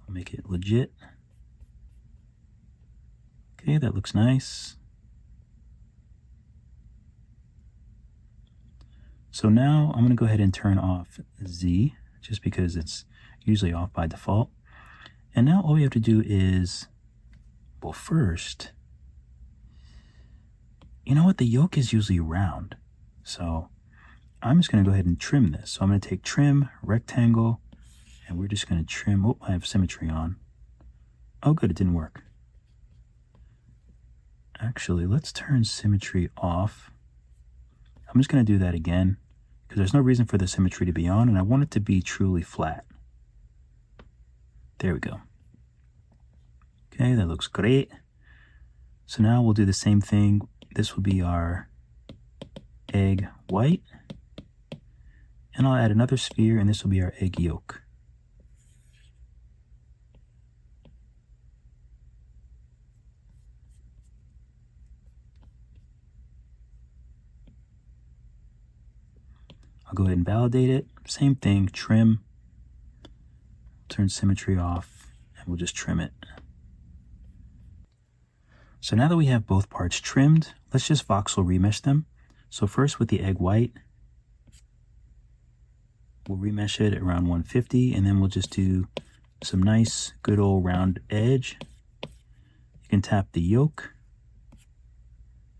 Speaker 1: I'll make it legit. Okay, that looks nice. So now I'm going to go ahead and turn off Z, just because it's usually off by default. And now all we have to do is, well, first, you know what? The yolk is usually round. So I'm just going to go ahead and trim this. So I'm going to take trim, rectangle, and we're just going to trim. Oh, I have symmetry on. Oh, good, it didn't work. Actually, let's turn symmetry off. I'm just going to do that again, because there's no reason for the symmetry to be on, and I want it to be truly flat. There we go. Okay, that looks great. So now we'll do the same thing. This will be our egg white. And I'll add another sphere, and this will be our egg yolk. I'll go ahead and validate it. Same thing, trim, turn symmetry off, and we'll just trim it. So now that we have both parts trimmed, let's just voxel remesh them. So first with the egg white, we'll remesh it around 150, and then we'll just do some nice, good old round edge. You can tap the yolk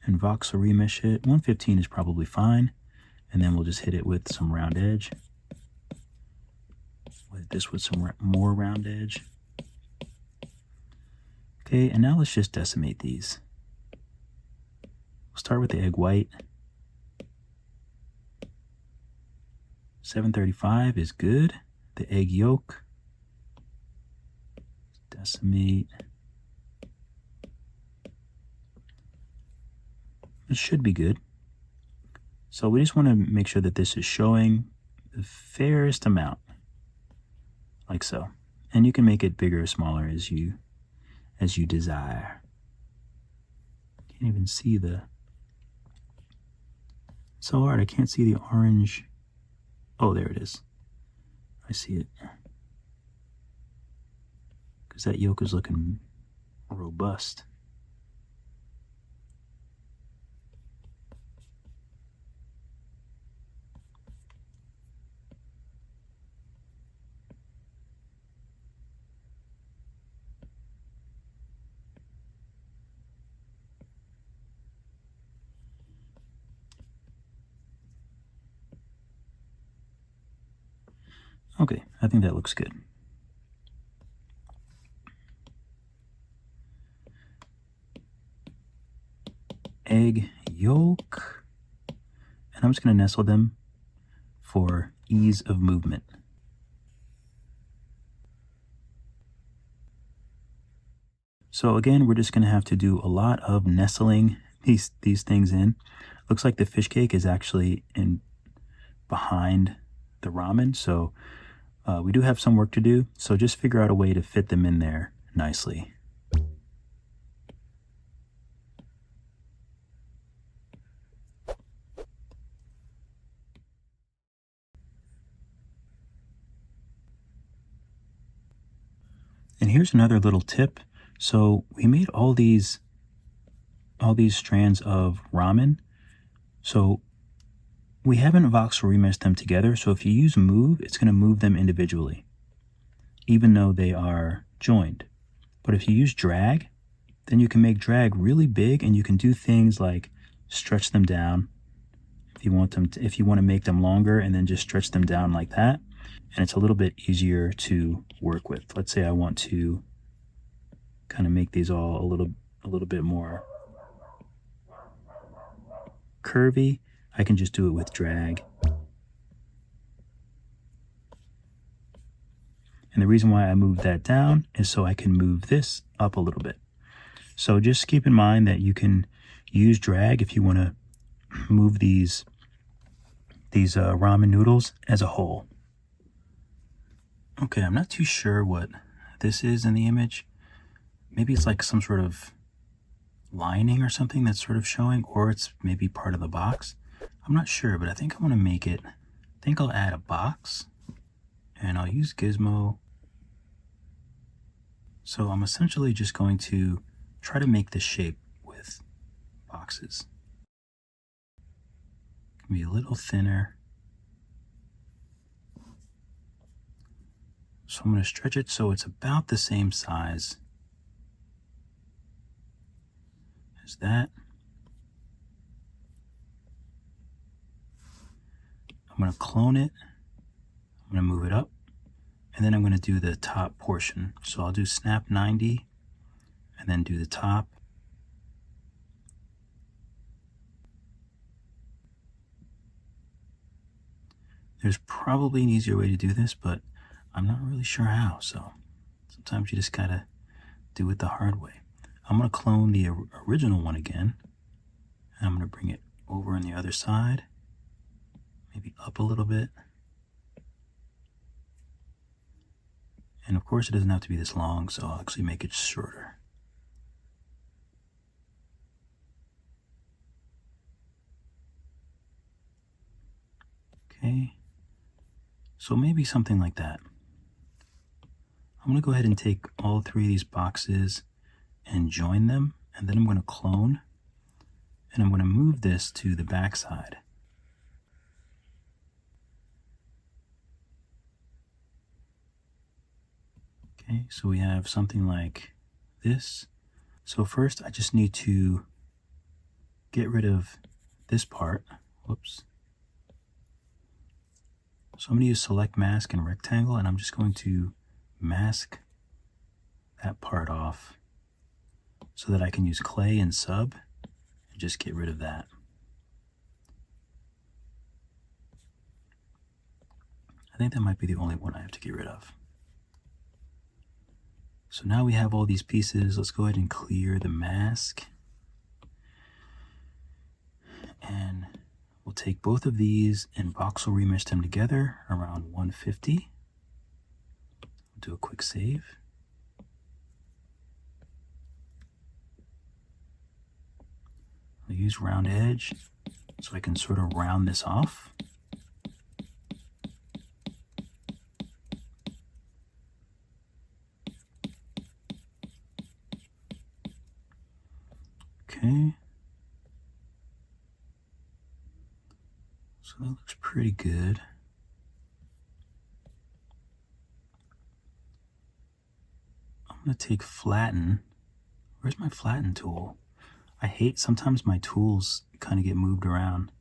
Speaker 1: and voxel remesh it. 115 is probably fine. And then we'll just hit it with some round edge. With this with some more round edge. Okay, and now let's just decimate these. We'll start with the egg white. 735 is good. The egg yolk. Decimate. It should be good. So we just want to make sure that this is showing the fairest amount, like so. And you can make it bigger or smaller as you desire. Can't even see the, it's so hard, I can't see the orange. Oh, there it is. I see it. Because that yolk is looking robust. Okay, I think that looks good. Egg yolk. And I'm just going to nestle them for ease of movement. So again, we're just going to have to do a lot of nestling these things in. Looks like the fish cake is actually in behind the ramen, so we do have some work to do. So just figure out a way to fit them in there nicely. And here's another little tip. So we made all these strands of ramen. So we haven't voxel remeshed them together. So if you use move, it's going to move them individually, even though they are joined. But if you use drag, then you can make drag really big, and you can do things like stretch them down if you want them to, if you want to make them longer, and then just stretch them down like that. And it's a little bit easier to work with. Let's say I want to kind of make these all a little bit more curvy. I can just do it with drag. And the reason why I moved that down is so I can move this up a little bit. So just keep in mind that you can use drag if you want to move these ramen noodles as a whole. Okay, I'm not too sure what this is in the image. Maybe it's like some sort of lining or something that's sort of showing, or it's maybe part of the box. I'm not sure, but I think I want to make it, I think I'll add a box, and I'll use Gizmo. So I'm essentially just going to try to make this shape with boxes. It can be a little thinner. So I'm going to stretch it so it's about the same size as that. I'm going to clone it. I'm going to move it up. And then I'm going to do the top portion. So I'll do snap 90 and then do the top. There's probably an easier way to do this, but I'm not really sure how. So sometimes you just gotta do it the hard way. I'm going to clone the original one again. And I'm going to bring it over on the other side. Maybe up a little bit. And of course it doesn't have to be this long, so I'll actually make it shorter. Okay, so maybe something like that. I'm going to go ahead and take all three of these boxes and join them, and then I'm going to clone, and I'm going to move this to the back side. Okay, so we have something like this. So first I just need to get rid of this part. Whoops. So I'm going to use select mask and rectangle, and I'm just going to mask that part off so that I can use clay and sub and just get rid of that. I think that might be the only one I have to get rid of. So now we have all these pieces. Let's go ahead and clear the mask. take both of these and voxel remesh them together around 150. Do a quick save. I'll use round edge so I can sort of round this off. Okay. So that looks pretty good. I'm going to take flatten. Where's my flatten tool? I hate sometimes my tools kind of get moved around.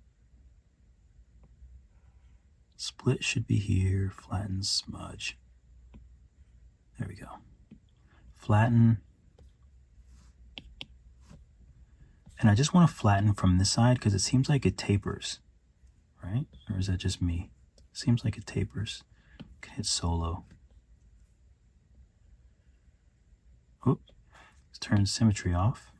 Speaker 1: Split should be here. Flatten, smudge. There we go. Flatten. And I just want to flatten from this side because it seems like it tapers, right? Or is that just me? Seems like it tapers. Okay, hit solo. Oop. Let's turn symmetry off.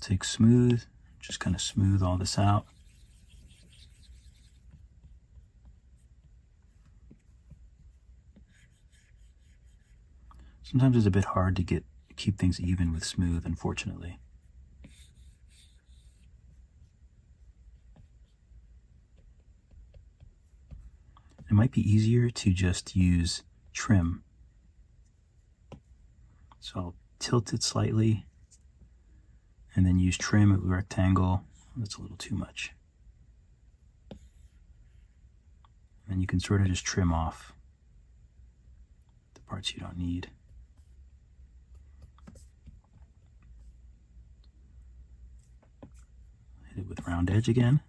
Speaker 1: Take smooth, just kind of smooth all this out. Sometimes it's a bit hard to keep things even with smooth, unfortunately. It might be easier to just use trim. So I'll tilt it slightly and then use trim at rectangle. That's a little too much. And you can sort of just trim off the parts you don't need. Hit it with round edge again.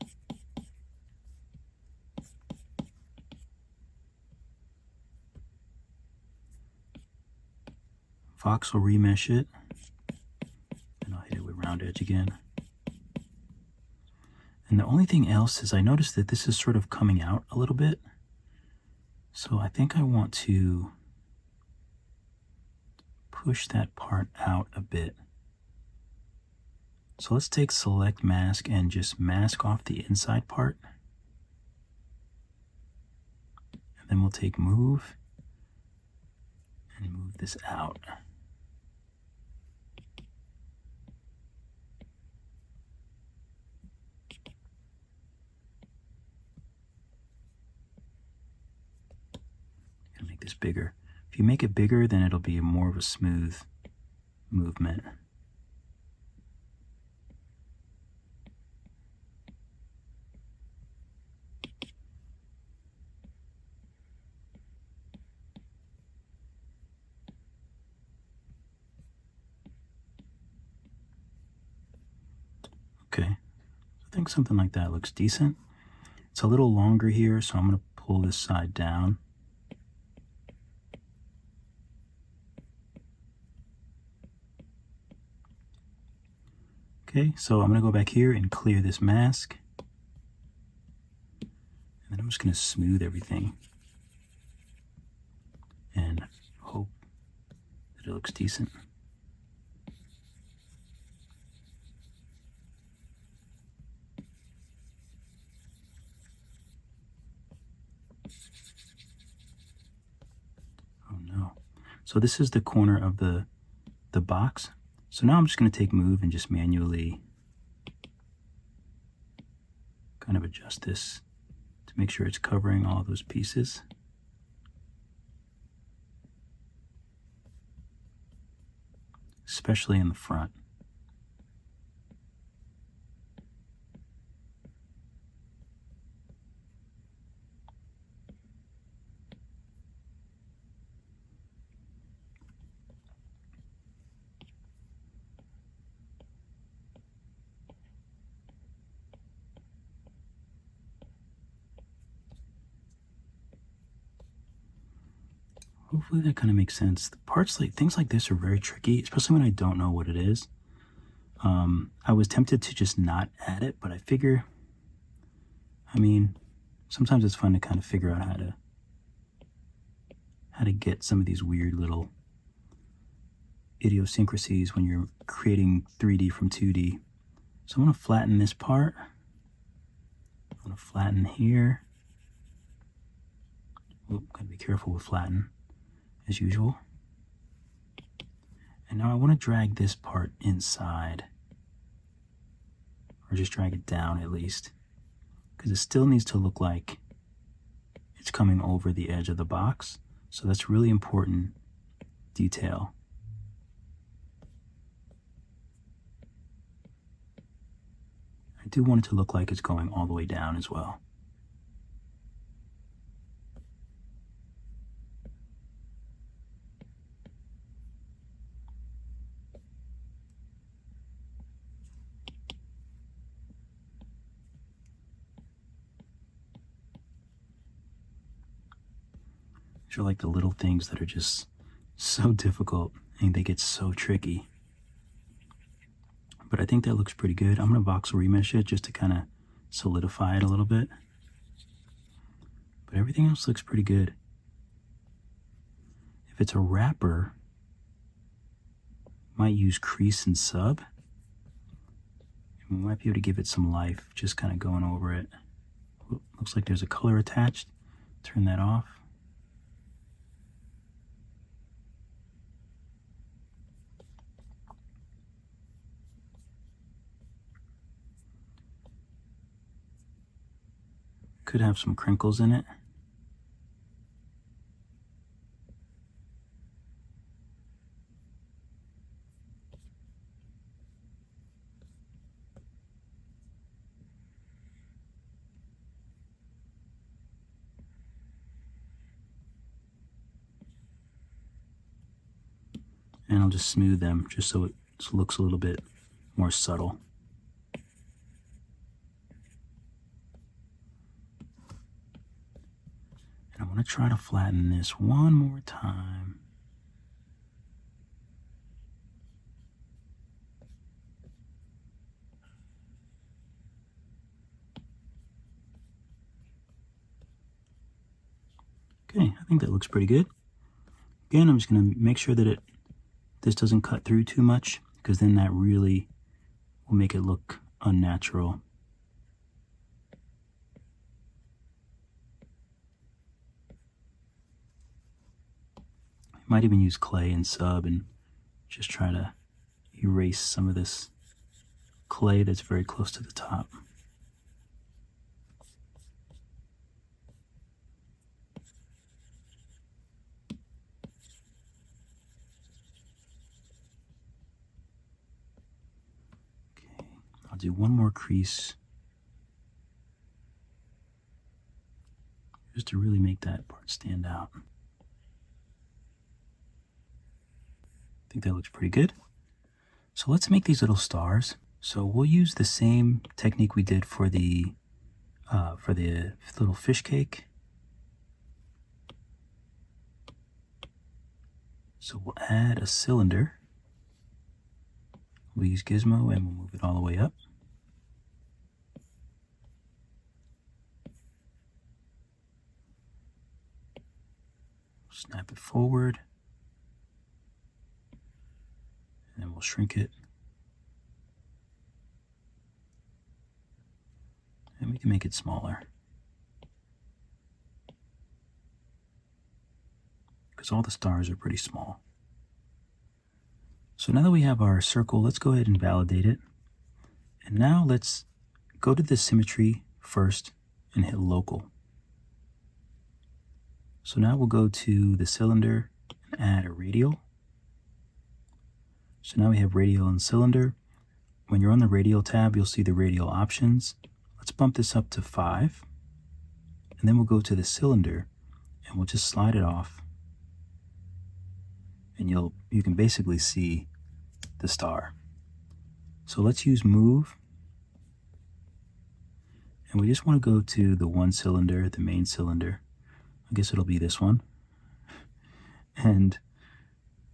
Speaker 1: Voxel remesh it. And I'll hit it with round edge again. And the only thing else is I noticed that this is sort of coming out a little bit. So I think I want to push that part out a bit. So let's take select mask and just mask off the inside part. And then we'll take move and move this out. Gonna make this bigger. If you make it bigger, then it'll be more of a smooth movement. Okay, I think something like that looks decent. It's a little longer here, so I'm going to pull this side down. Okay, so I'm going to go back here and clear this mask. And then I'm just going to smooth everything and hope that it looks decent. Oh no. So this is the corner of the box. So now I'm just going to take move and just manually kind of adjust this to make sure it's covering all those pieces. Especially in the front. Hopefully that kind of makes sense. The parts, like things like this, are very tricky, especially when I don't know what it is. I was tempted to just not add it, but I figure, I mean, sometimes it's fun to kind of figure out how to get some of these weird little idiosyncrasies when you're creating 3D from 2D. So I'm going to flatten this part. I'm going to flatten here. Oop, gotta be careful with flatten, as usual. And now I want to drag this part inside, or just drag it down at least, because it still needs to look like it's coming over the edge of the box. So that's really important detail. I do want it to look like it's going all the way down as well. These are like the little things that are just so difficult and they get so tricky. But I think that looks pretty good. I'm going to voxel remesh it just to kind of solidify it a little bit. But everything else looks pretty good. If it's a wrapper, might use crease and sub. And we might be able to give it some life, just kind of going over it. Looks like there's a color attached. Turn that off. Could have some crinkles in it. And I'll just smooth them just so it looks a little bit more subtle. And I'm going to try to flatten this one more time. Okay, I think that looks pretty good. Again, I'm just going to make sure that this doesn't cut through too much, because then that really will make it look unnatural. I might even use clay and sub and just try to erase some of this clay that's very close to the top. Okay, I'll do one more crease just to really make that part stand out. I think that looks pretty good. So let's make these little stars. So we'll use the same technique we did for the little fish cake. So we'll add a cylinder. We'll use Gizmo and we'll move it all the way up. Snap it forward. And then we'll shrink it. And we can make it smaller, because all the stars are pretty small. So now that we have our circle, let's go ahead and validate it. And now let's go to the symmetry first and hit local. So now we'll go to the cylinder and add a radial. So now we have radial and cylinder. When you're on the radial tab, you'll see the radial options. Let's bump this up to 5. And then we'll go to the cylinder and we'll just slide it off. And you can basically see the star. So let's use move. And we just want to go to the one cylinder, the main cylinder. I guess it'll be this one. And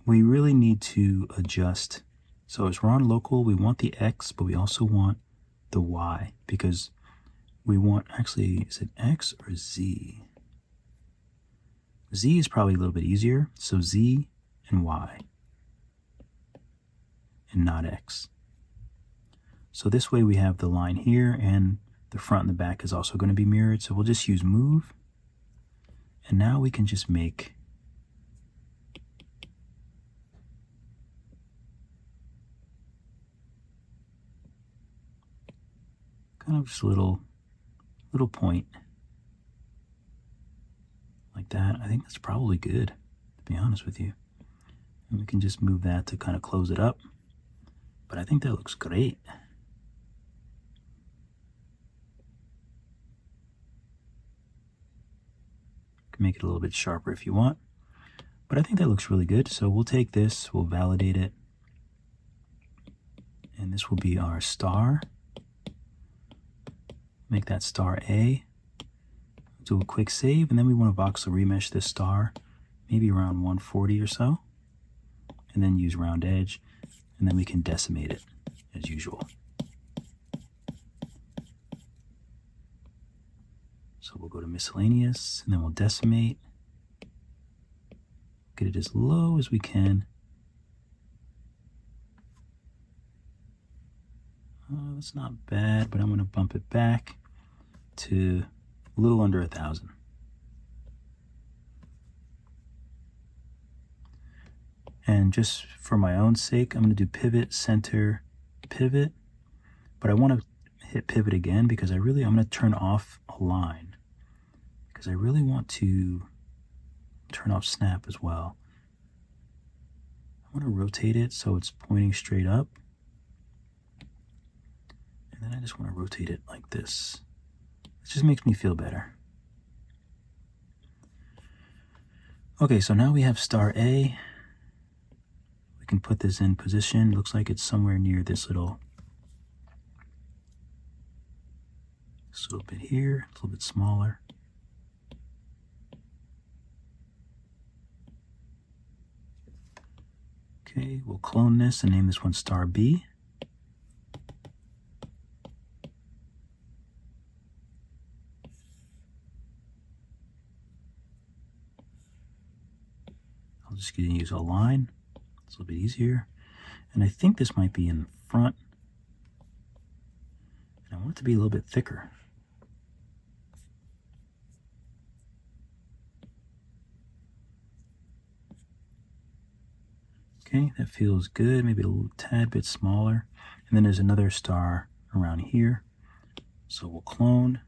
Speaker 1: we really need to adjust. So as we're on local, we want the X, but we also want the Y, because we want, actually, is it X or Z? Z is probably a little bit easier, so Z and Y, and not X. So this way we have the line here, and the front and the back is also going to be mirrored, so we'll just use move, and now we can just make kind of just a little point like that. I think that's probably good, to be honest with you. And we can just move that to kind of close it up. But I think that looks great. You can make it a little bit sharper if you want. But I think that looks really good. So we'll take this, we'll validate it. And this will be our star. Make that star A. Do a quick save, and then we want to voxel remesh this star, maybe around 140 or so. And then use round edge, and then we can decimate it as usual. So we'll go to miscellaneous, and then we'll decimate. Get it as low as we can. That's not bad, but I'm going to bump it back to a little under 1,000. And just for my own sake, I'm going to do pivot, center, pivot. But I want to hit pivot again because I'm going to turn off a line. Because I really want to turn off snap as well. I want to rotate it so it's pointing straight up. And then I just want to rotate it like this. It just makes me feel better. Okay, so now we have star A. We can put this in position. Looks like it's somewhere near this little bit here, a little bit smaller. Okay, we'll clone this and name this one star B. I'll just get to use a line. It's a little bit easier. And I think this might be in front. And I want it to be a little bit thicker. Okay, that feels good. Maybe a little tad bit smaller. And then there's another star around here. So we'll clone.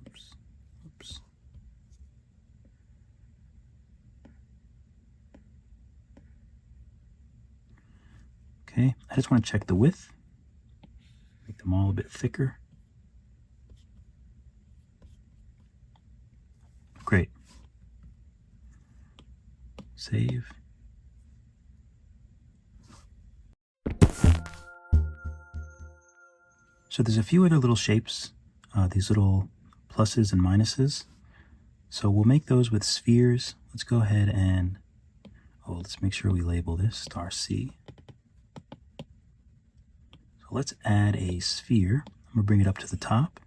Speaker 1: Oops. Okay, I just want to check the width. Make them all a bit thicker. Great. Save. So there's a few other little shapes, these little pluses and minuses. So we'll make those with spheres. Let's go ahead and, let's make sure we label this star C. So let's add a sphere. I'm gonna bring it up to the top.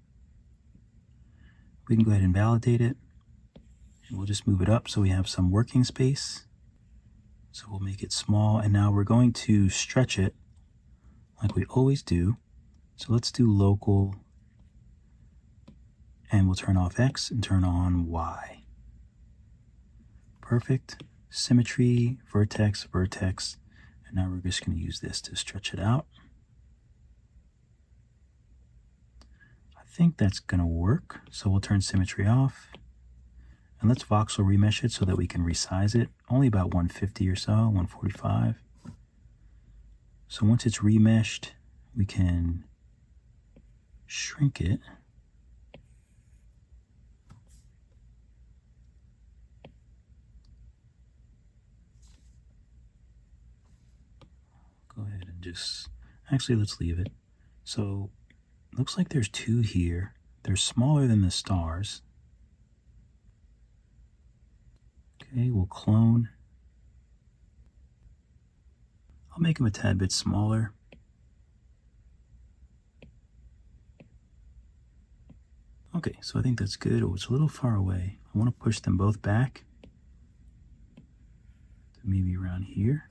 Speaker 1: We can go ahead and validate it. And we'll just move it up so we have some working space. So we'll make it small, and now we're going to stretch it like we always do. So let's do local, and we'll turn off X and turn on Y. Perfect. Symmetry, vertex, vertex. And now we're just going to use this to stretch it out. I think that's going to work. So we'll turn symmetry off. And let's voxel remesh it so that we can resize it. Only about 150 or so, 145. So once it's remeshed, we can shrink it. Go ahead and just, actually let's leave it. So looks like there's two here. They're smaller than the stars. Okay, we'll clone. I'll make them a tad bit smaller. Okay, so I think that's good. Oh, it's a little far away. I want to push them both back to maybe around here.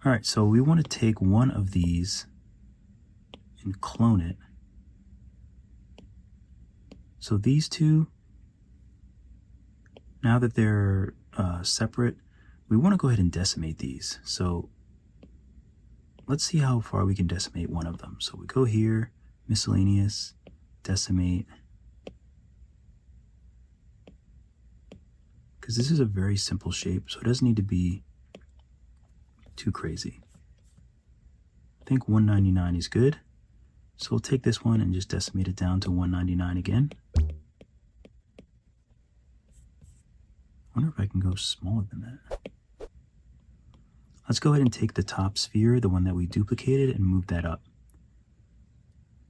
Speaker 1: All right, so we want to take one of these and clone it. So these two, now that they're separate, we want to go ahead and decimate these. So let's see how far we can decimate one of them. So we go here, miscellaneous, decimate. Because this is a very simple shape, so it doesn't need to be too crazy. I think 199 is good. So we'll take this one and just decimate it down to 199 again. I wonder if I can go smaller than that. Let's go ahead and take the top sphere, the one that we duplicated, and move that up.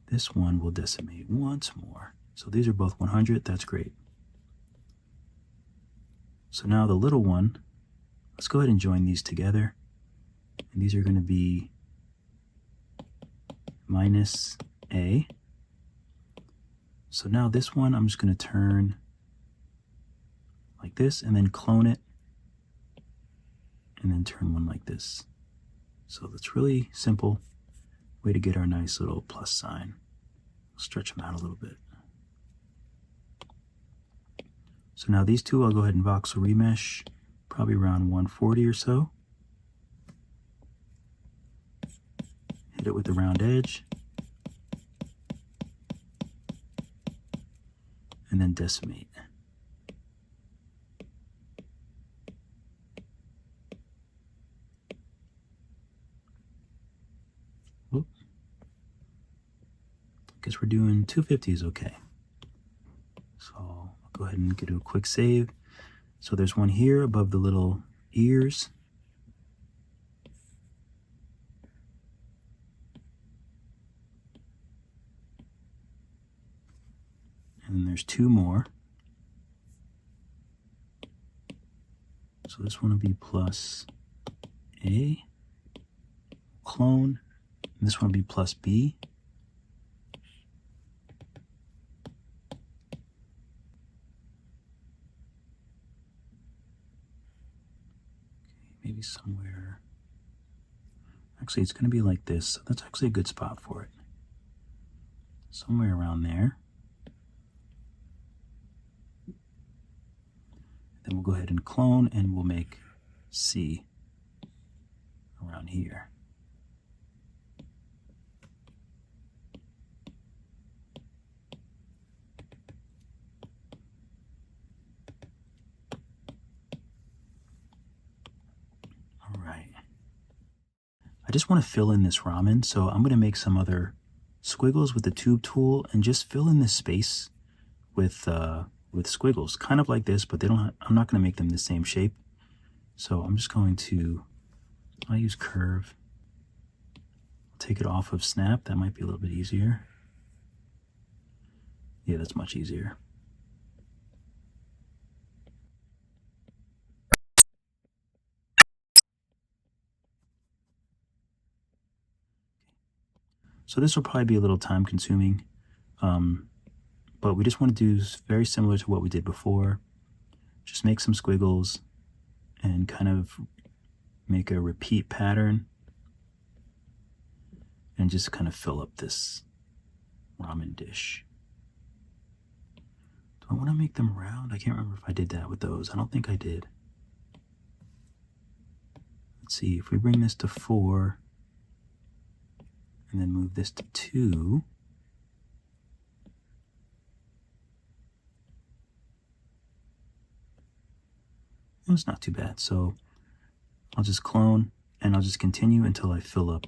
Speaker 1: This one will decimate once more. So these are both 100, that's great. So now the little one, let's go ahead and join these together. And these are going to be minus A. So now this one, I'm just going to turn like this and then clone it and then turn one like this. So that's really simple way to get our nice little plus sign. Stretch them out a little bit. So now these two, I'll go ahead and voxel remesh, probably around 140 or so. Hit it with the round edge. And then decimate. Whoop. Guess we're doing 250 is okay. So I'll go ahead and do a quick save. So there's one here above the little ears. And then there's two more. So this one will be plus A, clone, and this one will be plus B. Maybe somewhere, actually it's going to be like this, so that's actually a good spot for it. Somewhere around there. Then we'll go ahead and clone and we'll make C around here. All right. I just want to fill in this ramen, so I'm going to make some other squiggles with the tube tool and just fill in this space with squiggles, kind of like this, but they don't. I'm not going to make them the same shape. So I'm just going to, I'll use curve. I'll take it off of snap. That might be a little bit easier. Yeah, that's much easier. So this will probably be a little time consuming, but we just want to do very similar to what we did before. Just make some squiggles and kind of make a repeat pattern and just kind of fill up this ramen dish. Do I want to make them round? I can't remember if I did that with those. I don't think I did. Let's see, if we bring this to 4 and then move this to 2, it's not too bad. So I'll just clone and I'll just continue until I fill up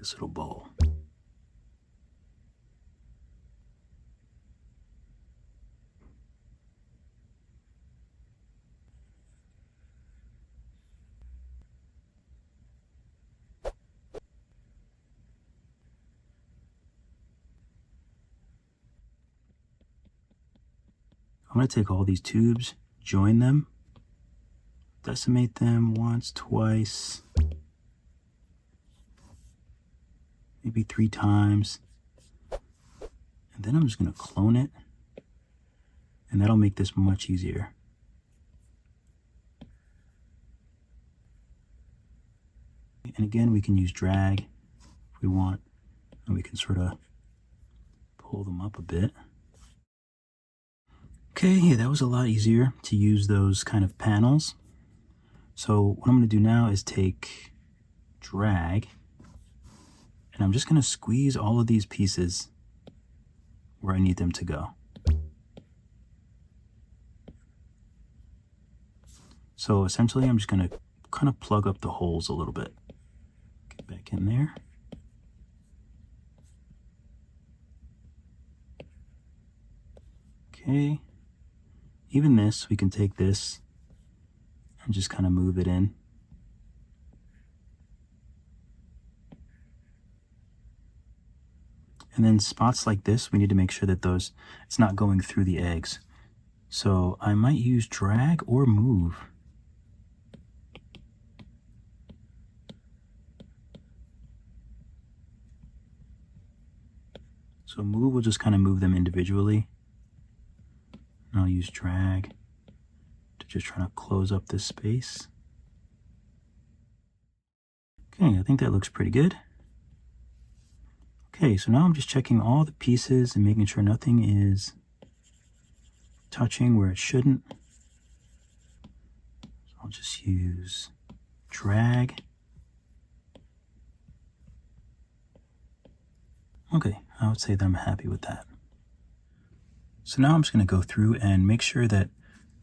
Speaker 1: this little bowl. I'm going to take all these tubes, join them, decimate them once, twice, maybe 3 times, And then I'm just going to clone it, and that'll make this much easier. And again, we can use drag if we want, and we can sort of pull them up a bit. Okay, yeah, that was a lot easier to use those kind of panels. So what I'm going to do now is take drag, and I'm just going to squeeze all of these pieces where I need them to go. So essentially, I'm just going to kind of plug up the holes a little bit. Get back in there. Okay. Even this, we can take this and just kind of move it in. And then spots like this, we need to make sure that it's not going through the eggs. So I might use drag or move. So move will just kind of move them individually. And I'll use drag to just try to close up this space. Okay, I think that looks pretty good. Okay, so now I'm just checking all the pieces and making sure nothing is touching where it shouldn't. So I'll just use drag. Okay, I would say that I'm happy with that. So now I'm just going to go through and make sure that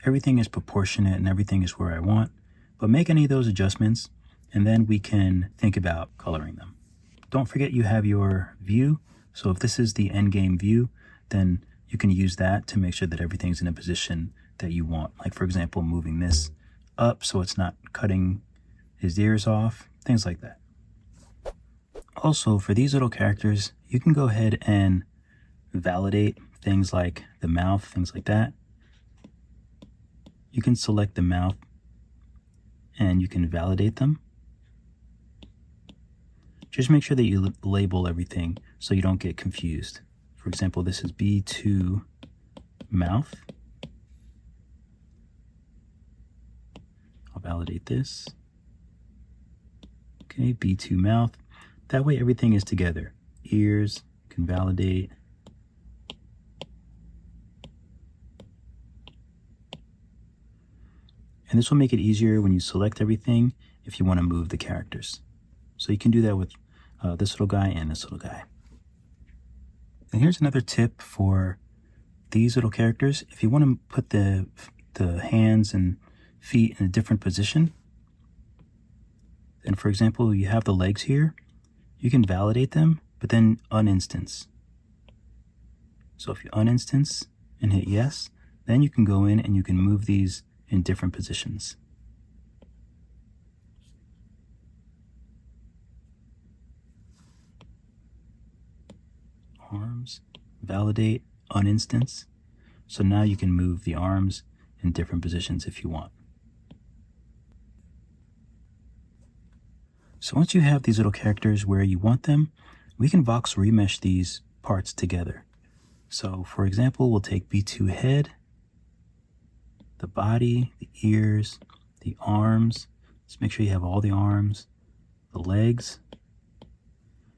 Speaker 1: everything is proportionate and everything is where I want, but make any of those adjustments, and then we can think about coloring them. Don't forget you have your view. So if this is the endgame view, then you can use that to make sure that everything's in a position that you want. Like for example, moving this up so it's not cutting his ears off, things like that. Also, for these little characters, you can go ahead and validate things like the mouth, things like that. You can select the mouth and you can validate them. Just make sure that you label everything so you don't get confused. For example, this is B2 mouth. I'll validate this. Okay, B2 mouth. That way everything is together. Ears, you can validate. And this will make it easier when you select everything if you want to move the characters. So you can do that with this little guy and this little guy. And here's another tip for these little characters. If you want to put the hands and feet in a different position, then for example, you have the legs here, you can validate them, but then uninstance. So if you uninstance and hit yes, then you can go in and you can move these in different positions. Arms, validate, uninstance. So now you can move the arms in different positions if you want. So once you have these little characters where you want them, we can Voxel remesh these parts together. So for example, we'll take B2 head, the body, the ears, the arms. Just make sure you have all the arms, the legs.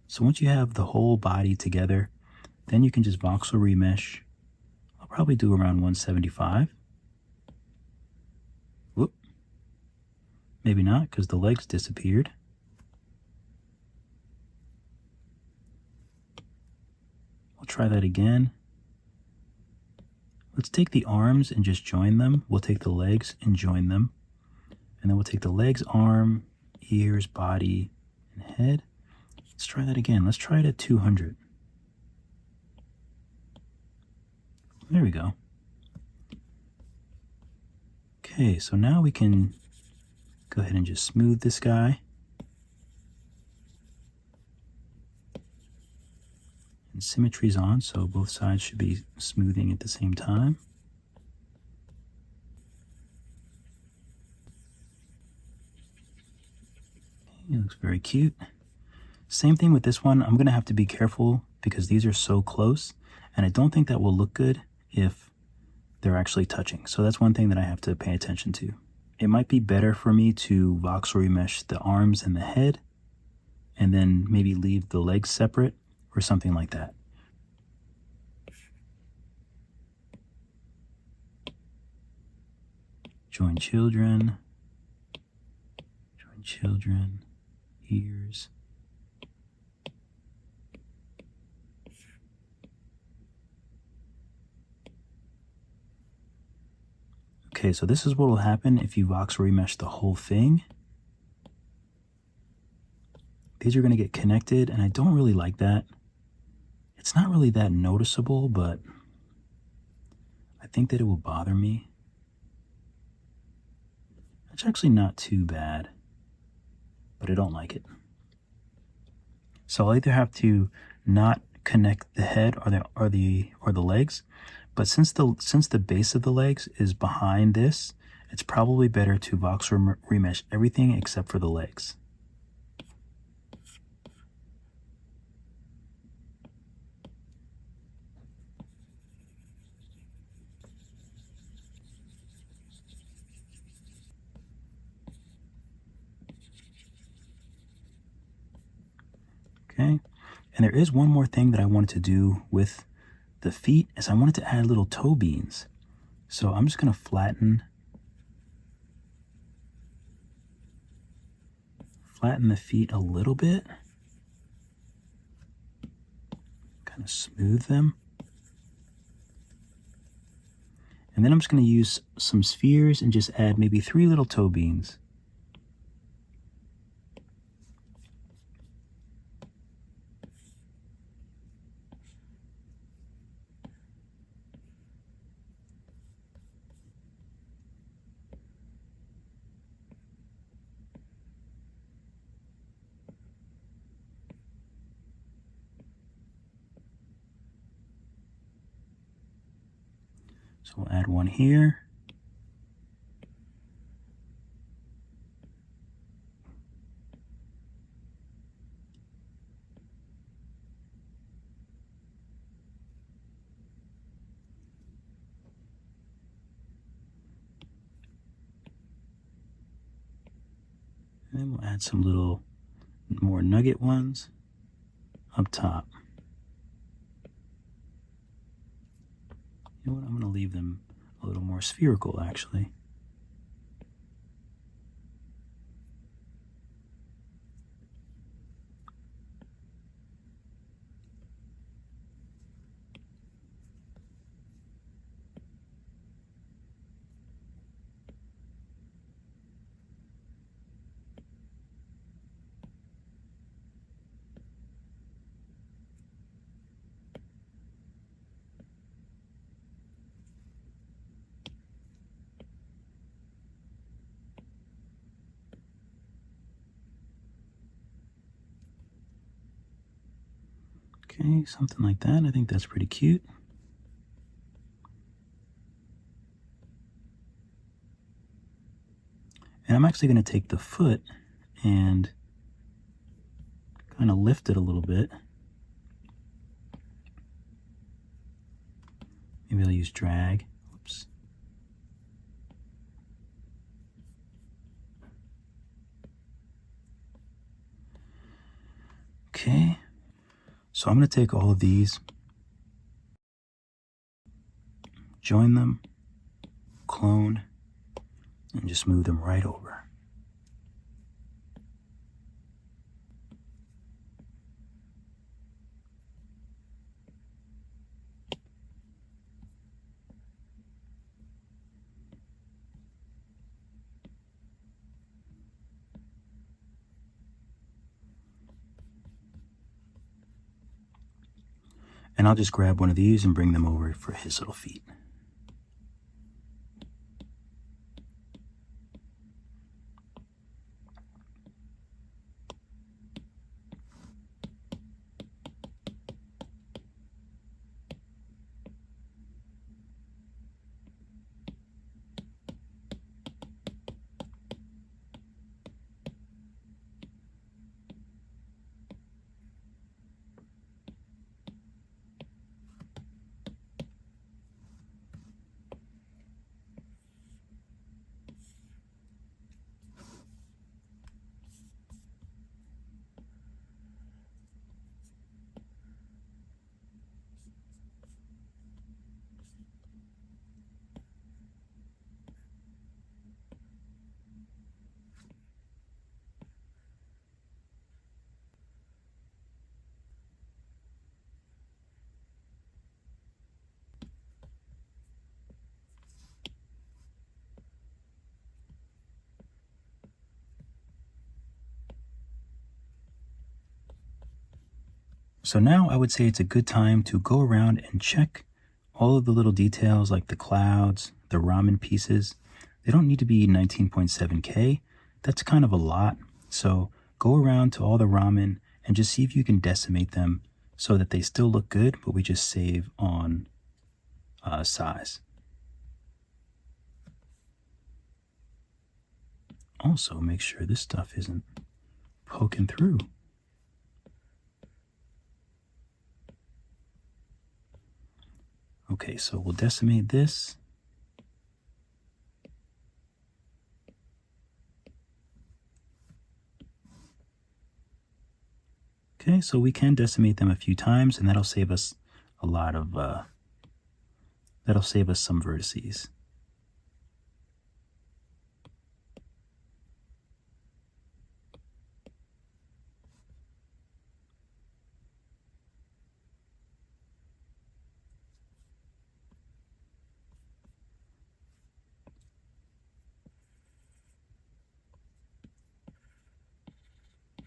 Speaker 1: So once you have the whole body together, then you can just Voxel remesh. I'll probably do around 175. Whoop. Maybe not, because the legs disappeared. We'll try that again. Let's take the arms and just join them. We'll take the legs and join them. And then we'll take the legs, arm, ears, body, and head. Let's try that again. Let's try it at 200. There we go. Okay, so now we can go ahead and just smooth this guy. And symmetry's on, so both sides should be smoothing at the same time. Okay, it looks very cute. Same thing with this one. I'm going to have to be careful because these are so close, and I don't think that will look good if they're actually touching. So that's one thing that I have to pay attention to. It might be better for me to voxel remesh the arms and the head, and then maybe leave the legs separate or something like that. Join children, ears. Okay, so this is what will happen if you voxel remesh the whole thing. These are going to get connected, and I don't really like that. It's not really that noticeable, but I think that it will bother me. It's actually not too bad, but I don't like it. So I'll either have to not connect the head or the legs, but since the base of the legs is behind this, it's probably better to voxel remesh everything except for the legs. Okay, and there is one more thing that I wanted to do with the feet, is I wanted to add little toe beans. So I'm just going to flatten the feet a little bit, kind of smooth them. And then I'm just going to use some spheres and just add maybe 3 little toe beans. So we'll add one here. And then we'll add some little more nugget ones up top. You know what, I'm going to leave them a little more spherical actually. Okay, something like that. I think that's pretty cute. And I'm actually going to take the foot and kind of lift it a little bit. Maybe I'll use drag. Oops. Okay. So I'm going to take all of these, join them, clone, and just move them right over. And I'll just grab one of these and bring them over for his little feet. So now I would say it's a good time to go around and check all of the little details like the clouds, the ramen pieces. They don't need to be 19.7K. That's kind of a lot. So go around to all the ramen and just see if you can decimate them so that they still look good, but we just save on size. Also, make sure this stuff isn't poking through. Okay, so we'll decimate this. Okay, so we can decimate them a few times, and that'll save us a lot of, that'll save us some vertices.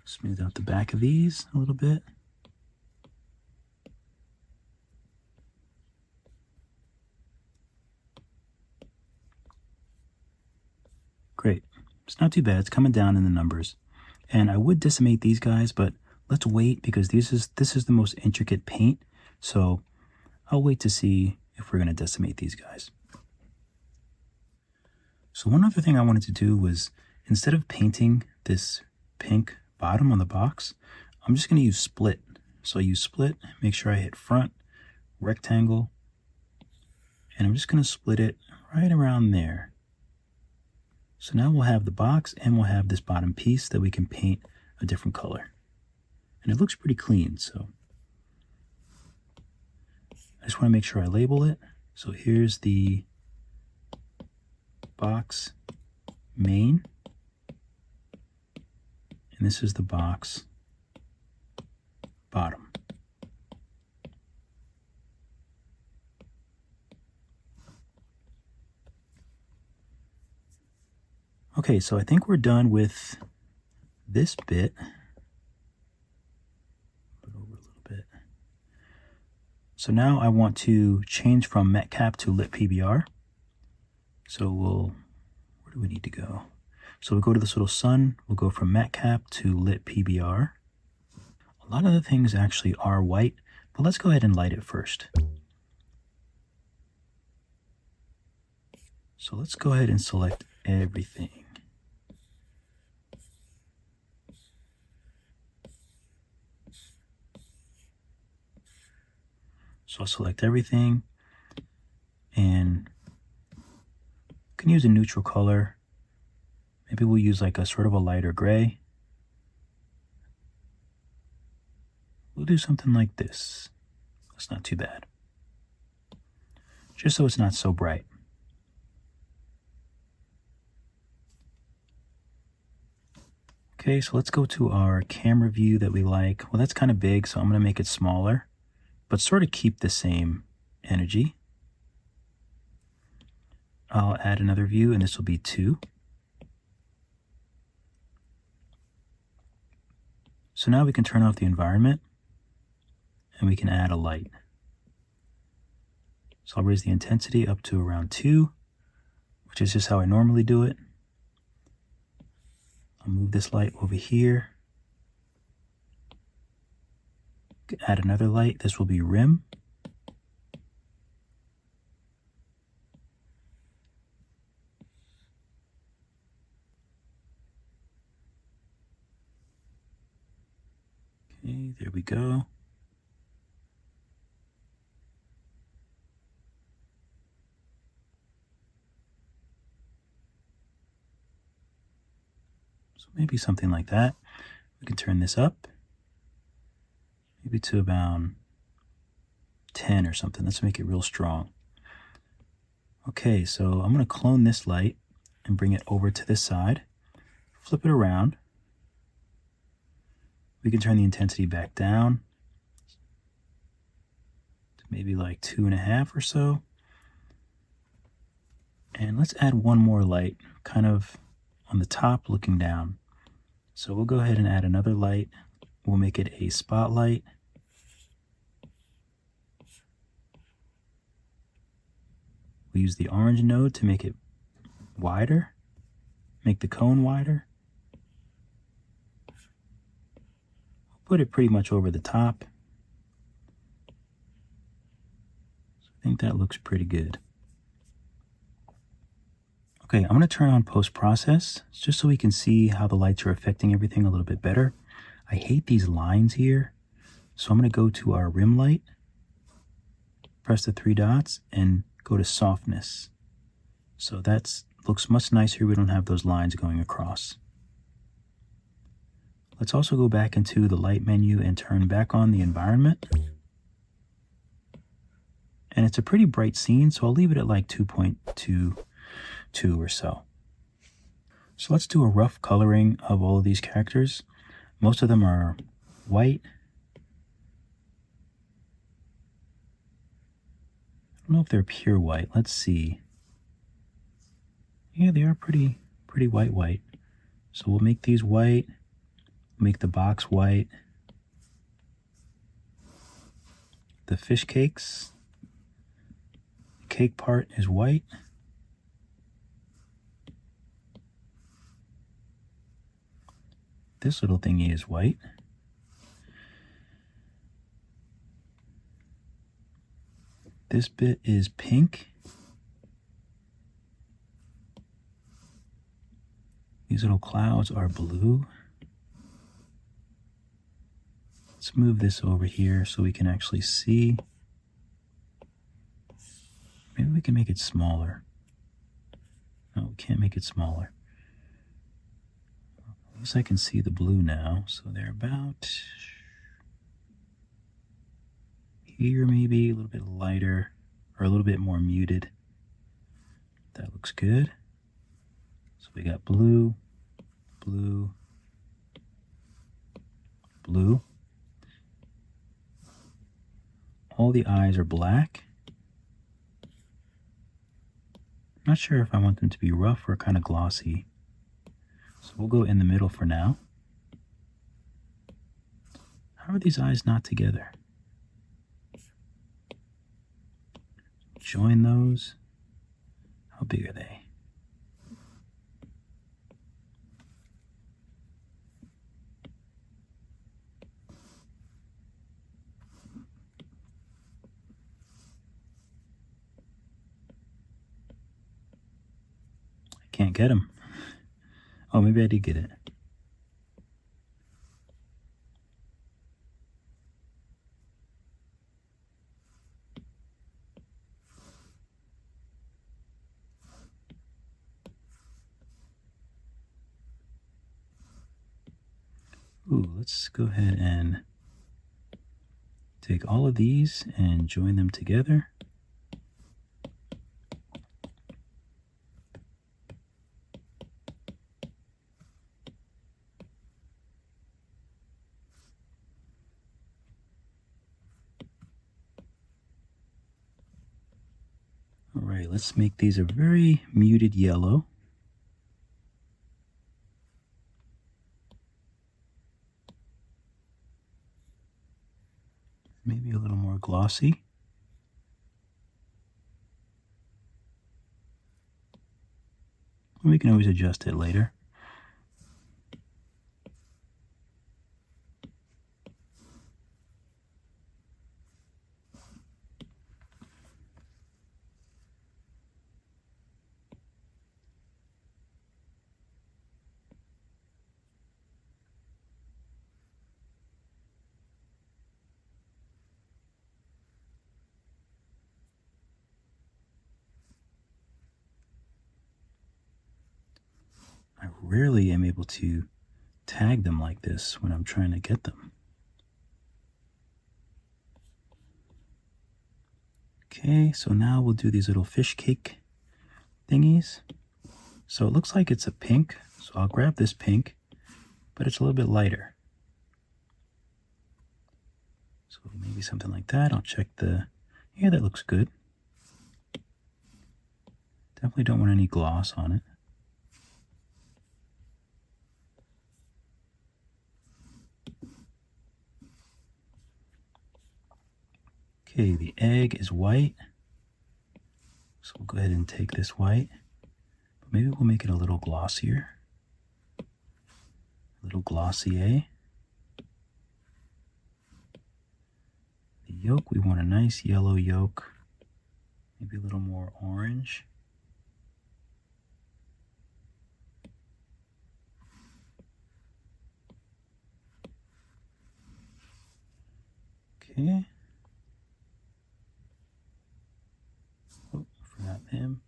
Speaker 1: Smooth out the back of these a little bit. Great. It's not too bad. It's coming down in the numbers. And I would decimate these guys, but let's wait because this is the most intricate paint. So I'll wait to see if we're going to decimate these guys. So one other thing I wanted to do was, instead of painting this pink bottom on the box, I'm just going to use split. So I use split, make sure I hit front, rectangle, and I'm just going to split it right around there. So now we'll have the box and we'll have this bottom piece that we can paint a different color. And it looks pretty clean, so I just want to make sure I label it. So here's the box main, and this is the box bottom. Okay, so I think we're done with this bit. Put it over a little bit. So now I want to change from metcap to lit PBR. So where do we need to go? So we'll go to this little sun, we'll go from metcap to lit PBR. A lot of the things actually are white, but let's go ahead and light it first. So let's go ahead and select everything. So I'll select everything, and you can use a neutral color. Maybe we'll use like a sort of a lighter gray. We'll do something like this. That's not too bad. Just so it's not so bright. Okay, so let's go to our camera view that we like. Well, that's kind of big, so I'm going to make it smaller, but sort of keep the same energy. I'll add another view, and this will be 2. So now we can turn off the environment, and we can add a light. So I'll raise the intensity up to around 2, which is just how I normally do it. I'll move this light over here. Add another light. This will be rim. Okay, there we go. So maybe something like that. We can turn this up, maybe to about 10 or something. Let's make it real strong. Okay, so I'm going to clone this light and bring it over to this side. Flip it around. We can turn the intensity back down to maybe like 2.5 or so. And let's add one more light, kind of on the top looking down. So we'll go ahead and add another light. We'll make it a spotlight. We'll use the orange node to make it wider, make the cone wider. Put it pretty much over the top. So I think that looks pretty good. Okay, I'm going to turn on post-process just so we can see how the lights are affecting everything a little bit better. I hate these lines here, so I'm going to go to our rim light, press the 3 dots, and go to softness. So that looks much nicer. We don't have those lines going across. Let's also go back into the light menu and turn back on the environment. And it's a pretty bright scene, so I'll leave it at like 2.22 or so. So let's do a rough coloring of all of these characters. Most of them are white. I don't know if they're pure white. Let's see. Yeah, they are pretty white. So we'll make these white. Make the box white. The fish cakes. The cake part is white. This little thingy is white. This bit is pink. These little clouds are blue. Let's move this over here so we can actually see. Maybe we can make it smaller. No, we can't make it smaller. At least I can see the blue now. So they're about here, maybe a little bit lighter or a little bit more muted. That looks good. So we got blue, blue, blue. All the eyes are black. I'm not sure if I want them to be rough or kind of glossy. So we'll go in the middle for now. How are these eyes not together? Join those. How big are they? Can't get them. Oh, maybe I did get it. Ooh, let's go ahead and take all of these and join them together. All right, let's make these a very muted yellow. Maybe a little more glossy. We can always adjust it later. I rarely am able to tag them like this when I'm trying to get them. Okay, so now we'll do these little fish cake thingies. So it looks like it's a pink, so I'll grab this pink, but it's a little bit lighter. So maybe something like that. I'll check yeah, that looks good. Definitely don't want any gloss on it. Okay, the egg is white. So we'll go ahead and take this white, but maybe we'll make it a little glossier. A little glossier. The yolk, we want a nice yellow yolk, maybe a little more orange. Okay. Oh, forgot him.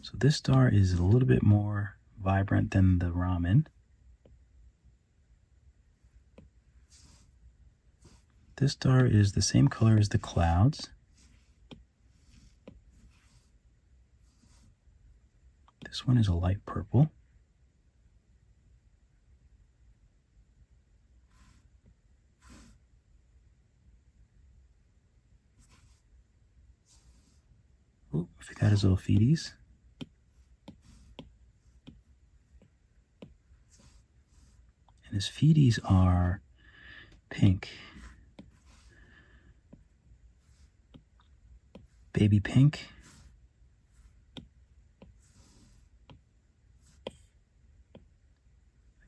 Speaker 1: So this star is a little bit more vibrant than the ramen. This star is the same color as the clouds. This one is a light purple. Oh, I forgot his little feeties. And his feeties are pink. Baby pink.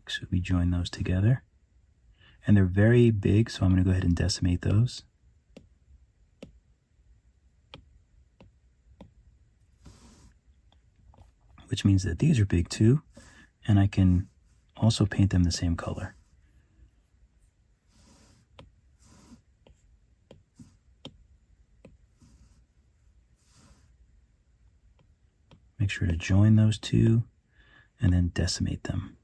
Speaker 1: So we join those together. And they're very big, so I'm going to go ahead and decimate those. Which means that these are big too, and I can also paint them the same color. Make sure to join those two and then decimate them.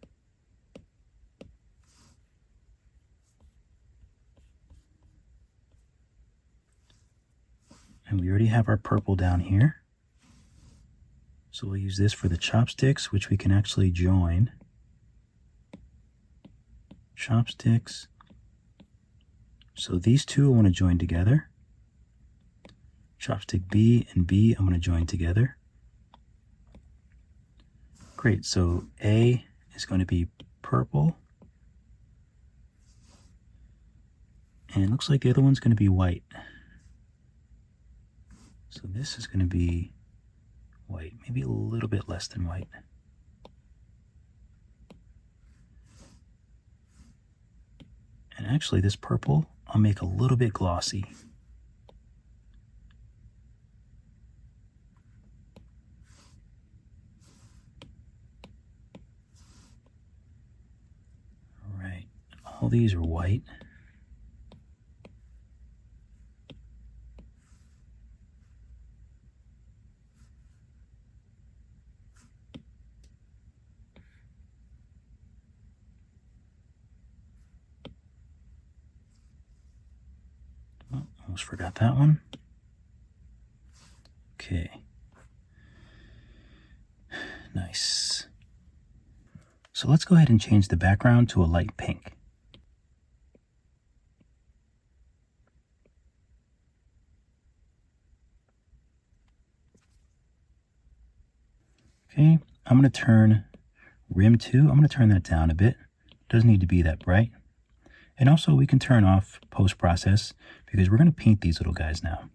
Speaker 1: And we already have our purple down here. So we'll use this for the chopsticks, which we can actually join. Chopsticks. So these two I want to join together. Chopstick B and B I'm going to join together. Great, so A is going to be purple. And it looks like the other one's going to be white. So this is going to be white, maybe a little bit less than white. And actually this purple, I'll make a little bit glossy. All right, all these are white. Almost forgot that one. Okay. Nice. So let's go ahead and change the background to a light pink. Okay, I'm going to turn Rim 2, I'm going to turn that down a bit. Doesn't need to be that bright. And also we can turn off post-process because we're going to paint these little guys now.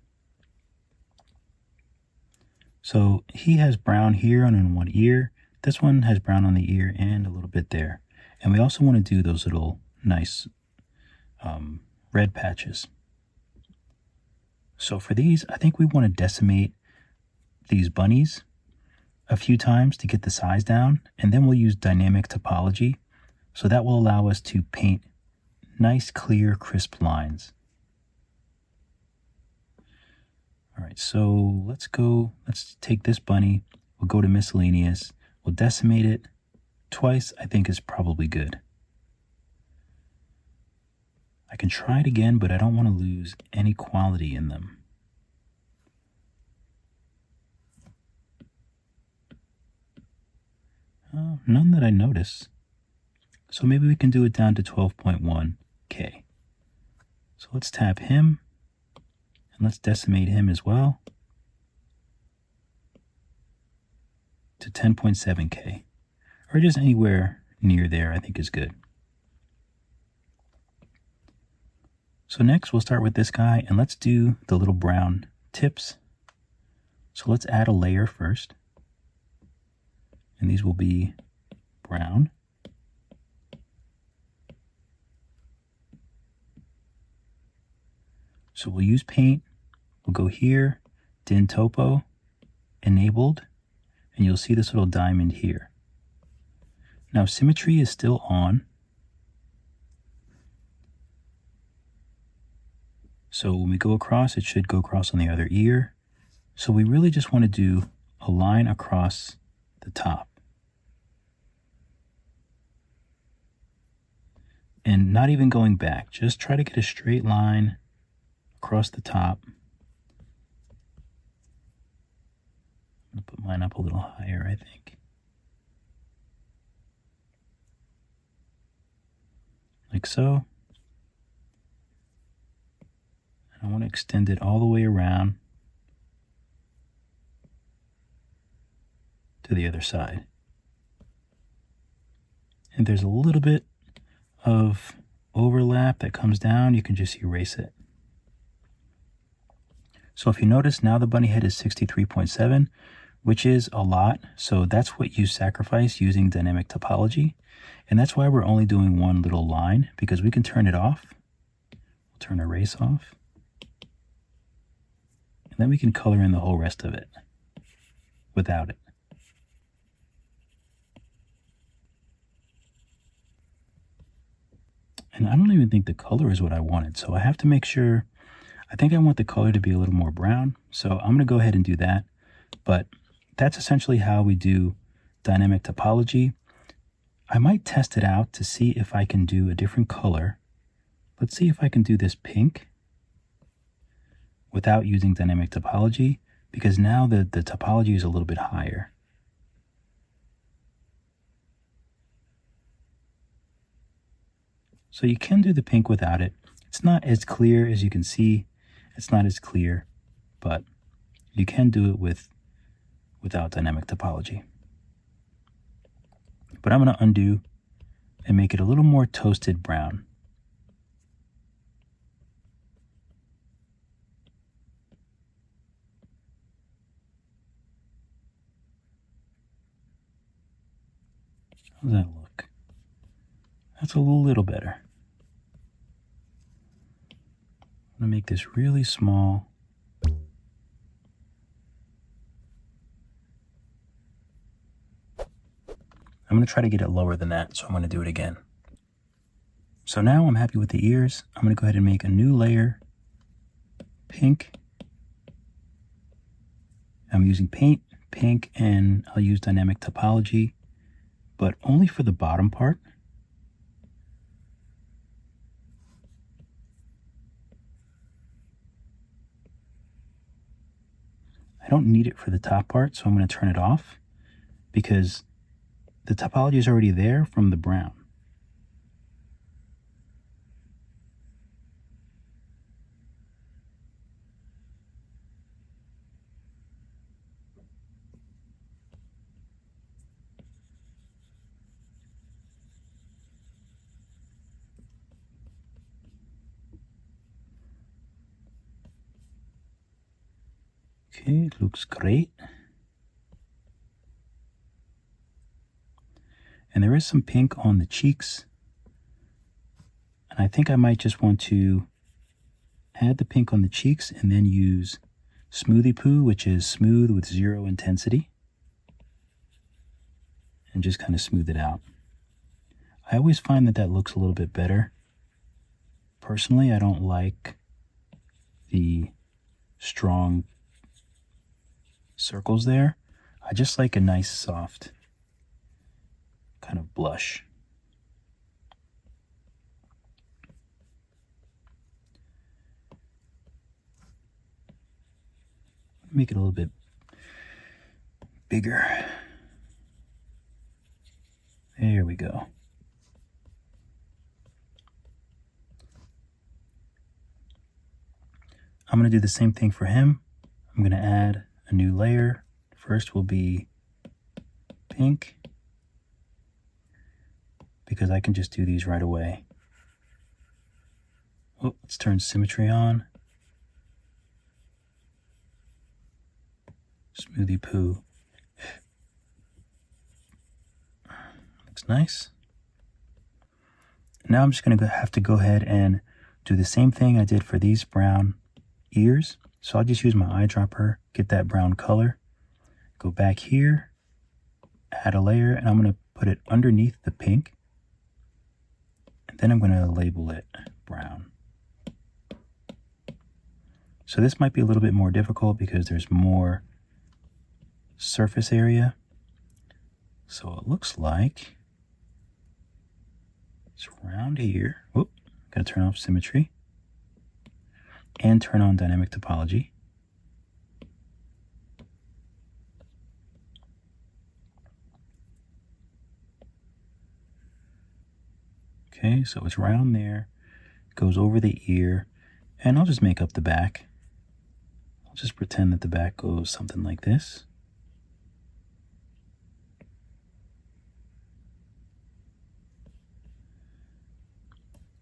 Speaker 1: So he has brown here on one ear. This one has brown on the ear and a little bit there. And we also want to do those little nice red patches. So for these, I think we want to decimate these bunnies a few times to get the size down. And then we'll use dynamic topology. So that will allow us to paint nice, clear, crisp lines. All right, so let's take this bunny. We'll go to miscellaneous. We'll decimate it twice, I think is probably good. I can try it again, but I don't want to lose any quality in them. None that I notice. So maybe we can do it down to 12.1K. So let's tap him, and let's decimate him as well to 10.7K, or just anywhere near there, I think is good. So next we'll start with this guy, and let's do the little brown tips. So let's add a layer first, and these will be brown. So we'll use paint, we'll go here, DynTopo, enabled, and you'll see this little diamond here. Now symmetry is still on. So when we go across, it should go across on the other ear. So we really just want to do a line across the top. And not even going back, just try to get a straight line across the top. I'm going to put mine up a little higher, I think. Like so. I want to extend it all the way around to the other side. And there's a little bit of overlap that comes down, you can just erase it. So if you notice, now the bunny head is 63.7, which is a lot. So that's what you sacrifice using dynamic topology. And that's why we're only doing one little line, because we can turn it off. We'll turn erase off. And then we can color in the whole rest of it without it. And I don't even think the color is what I wanted. So I have to make sure, I think I want the color to be a little more brown. So I'm going to go ahead and do that. But that's essentially how we do dynamic topology. I might test it out to see if I can do a different color. Let's see if I can do this pink without using dynamic topology, because now the topology is a little bit higher. So you can do the pink without it. It's not as clear as you can see. It's not as clear, but you can do it without dynamic topology. But I'm going to undo and make it a little more toasted brown. How does that look? That's a little better. I'm going to make this really small. I'm going to try to get it lower than that, so I'm going to do it again. So now I'm happy with the ears. I'm going to go ahead and make a new layer, pink. I'm using paint, pink, and I'll use dynamic topology, but only for the bottom part. I don't need it for the top part, so I'm going to turn it off because the topology is already there from the brown. Okay, it looks great. And there is some pink on the cheeks. And I think I might just want to add the pink on the cheeks and then use Smoothie Poo, which is smooth with 0 intensity. And just kind of smooth it out. I always find that that looks a little bit better. Personally, I don't like the strong circles there. I just like a nice soft kind of blush. Make it a little bit bigger. There we go. I'm going to do the same thing for him. I'm going to add a new layer. First will be pink. because I can just do these right away. Oh, let's turn symmetry on. Smoothie poo. Looks nice. Now I'm just going to have to go ahead and do the same thing I did for these brown ears. So I'll just use my eyedropper, get that brown color, go back here, add a layer, and I'm going to put it underneath the pink. And then I'm going to label it brown. So this might be a little bit more difficult because there's more surface area. So it looks like it's around here. Whoop, gotta turn off symmetry and turn on dynamic topology. Okay, so it's around there, goes over the ear, and I'll just make up the back. I'll just pretend that the back goes something like this.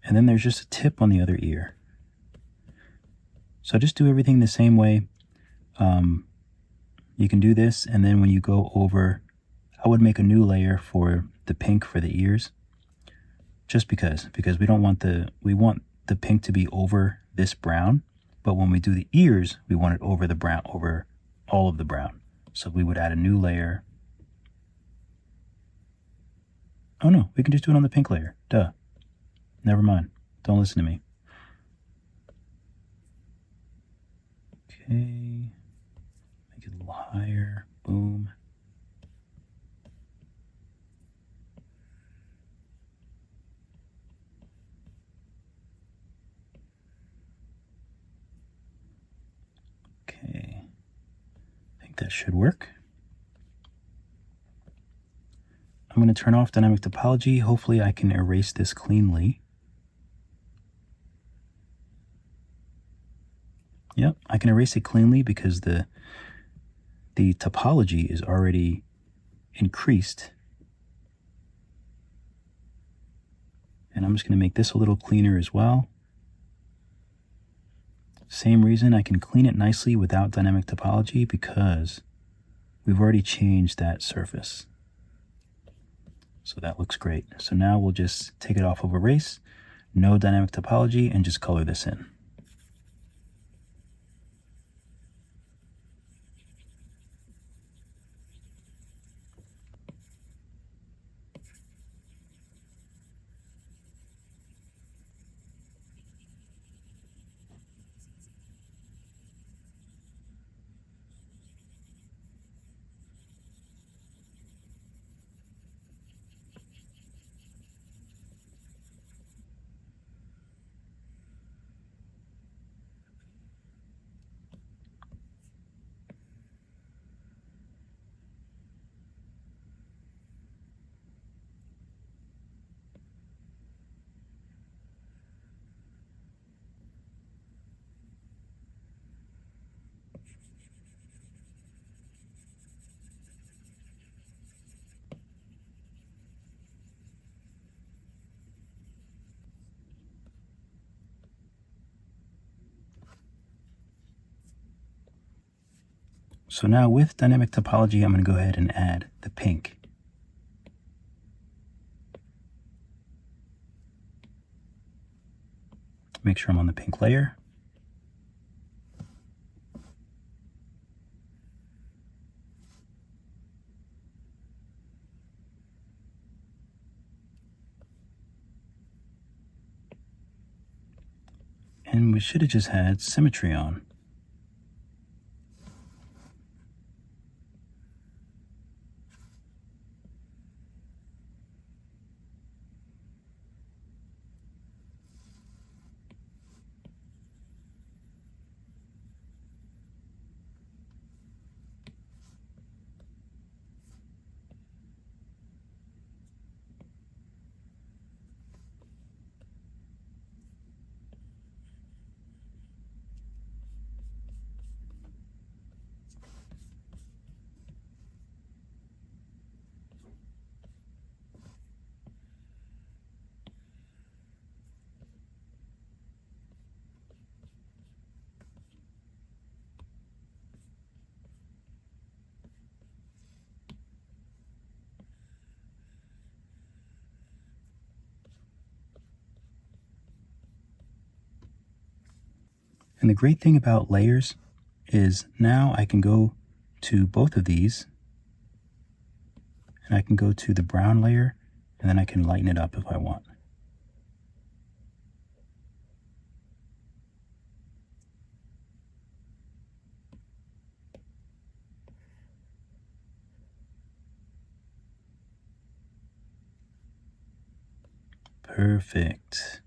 Speaker 1: And then there's just a tip on the other ear. So just do everything the same way. You can do this, and then when you go over, I would make a new layer for the pink for the ears. Just because we want the pink to be over this brown, but when we do the ears, we want it over the brown, over all of the brown. So we would add a new layer. Oh no, we can just do it on the pink layer. Duh. Never mind. Don't listen to me. Okay. Make it a little higher. Boom. Okay. I think that should work. I'm going to turn off dynamic topology. Hopefully I can erase this cleanly. Yep, I can erase it cleanly because the topology is already increased. And I'm just going to make this a little cleaner as well. Same reason I can clean it nicely without dynamic topology because we've already changed that surface. So that looks great. So now we'll just take it off of erase, no dynamic topology, and just color this in. So now with dynamic topology, I'm going to go ahead and add the pink. Make sure I'm on the pink layer. And we should have just had symmetry on. And the great thing about layers is now I can go to both of these, and I can go to the brown layer, and then I can lighten it up if I want. Perfect.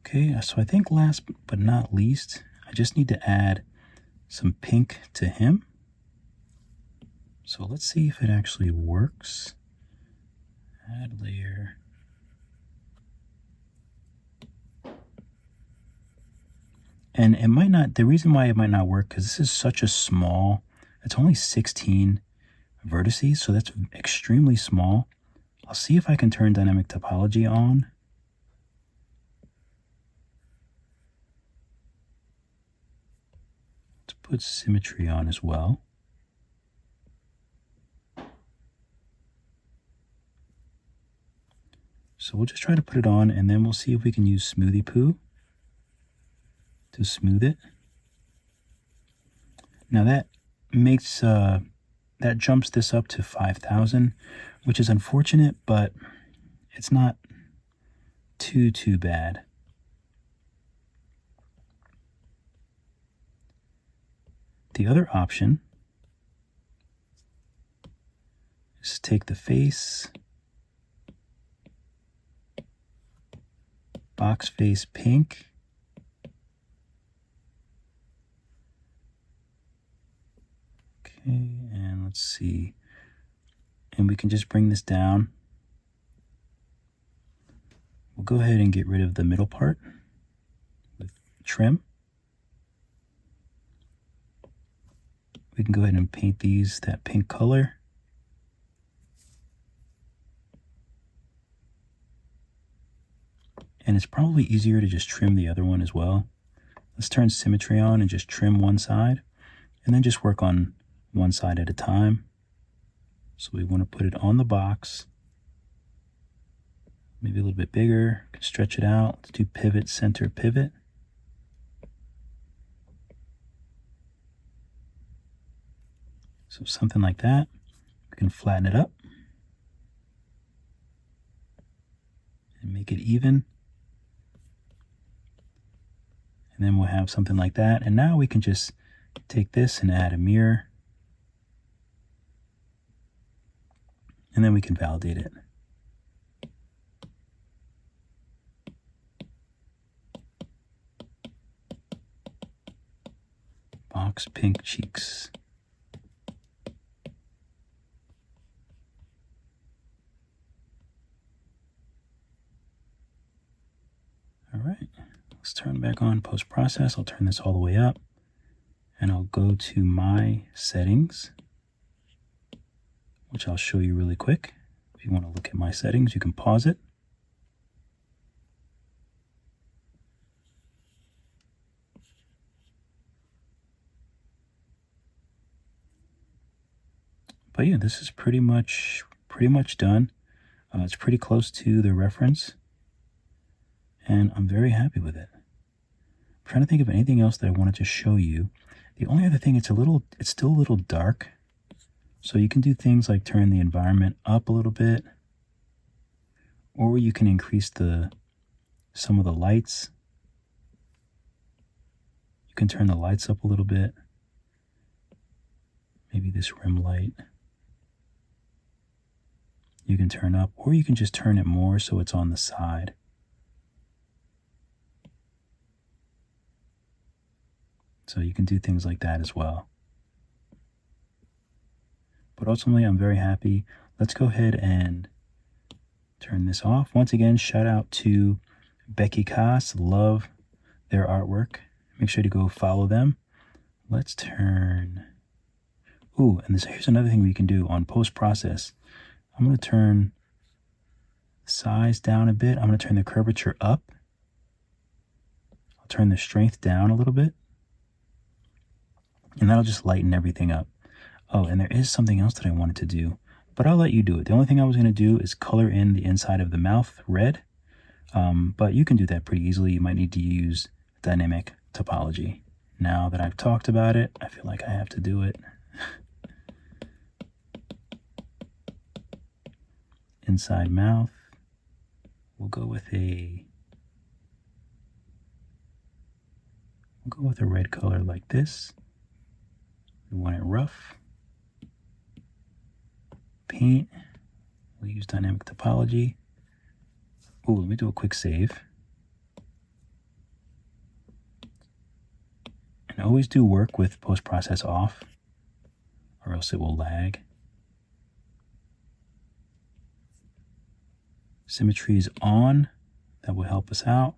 Speaker 1: Okay, so I think last but not least, I just need to add some pink to him. So let's see if it actually works. Add layer. And it might not, the reason why it might not work, because this is such a small, it's only 16 vertices, so that's extremely small. I'll see if I can turn dynamic topology on. Let's put symmetry on as well. So we'll just try to put it on, and then we'll see if we can use Smoothie Poo to smooth it. Now that makes, that jumps this up to 5,000, which is unfortunate, but it's not too bad. The other option is to take the face, box face pink, okay, and let's see, and we can just bring this down. We'll go ahead and get rid of the middle part with trim. We can go ahead and paint these that pink color. And it's probably easier to just trim the other one as well. Let's turn symmetry on and just trim one side, and then just work on one side at a time. So we want to put it on the box, maybe a little bit bigger, can stretch it out. Let's do pivot, center, pivot. So something like that. We can flatten it up and make it even. And then we'll have something like that. And now we can just take this and add a mirror. And then we can validate it. Box pink cheeks. All right, let's turn back on post-process. I'll turn this all the way up, and I'll go to my settings, which I'll show you really quick. If you want to look at my settings, you can pause it. But yeah, this is pretty much done. It's pretty close to the reference, and I'm very happy with it. I'm trying to think of anything else that I wanted to show you. The only other thing, it's still a little dark. So you can do things like turn the environment up a little bit, or you can increase some of the lights. You can turn the lights up a little bit. Maybe this rim light you can turn up, or you can just turn it more so it's on the side. So you can do things like that as well. But ultimately, I'm very happy. Let's go ahead and turn this off. Once again, shout out to Becky Koss. Love their artwork. Make sure to go follow them. Let's turn... Ooh, and here's another thing we can do on post-process. I'm going to turn the size down a bit. I'm going to turn the curvature up. I'll turn the strength down a little bit. And that'll just lighten everything up. Oh, and there is something else that I wanted to do, but I'll let you do it. The only thing I was going to do is color in the inside of the mouth red, but you can do that pretty easily. You might need to use dynamic topology. Now that I've talked about it, I feel like I have to do it. Inside mouth, we'll go with a red color like this. We want it rough. Paint, we'll use dynamic topology. Oh, let me do a quick save. And always do work with post-process off, or else it will lag. Symmetry is on, that will help us out.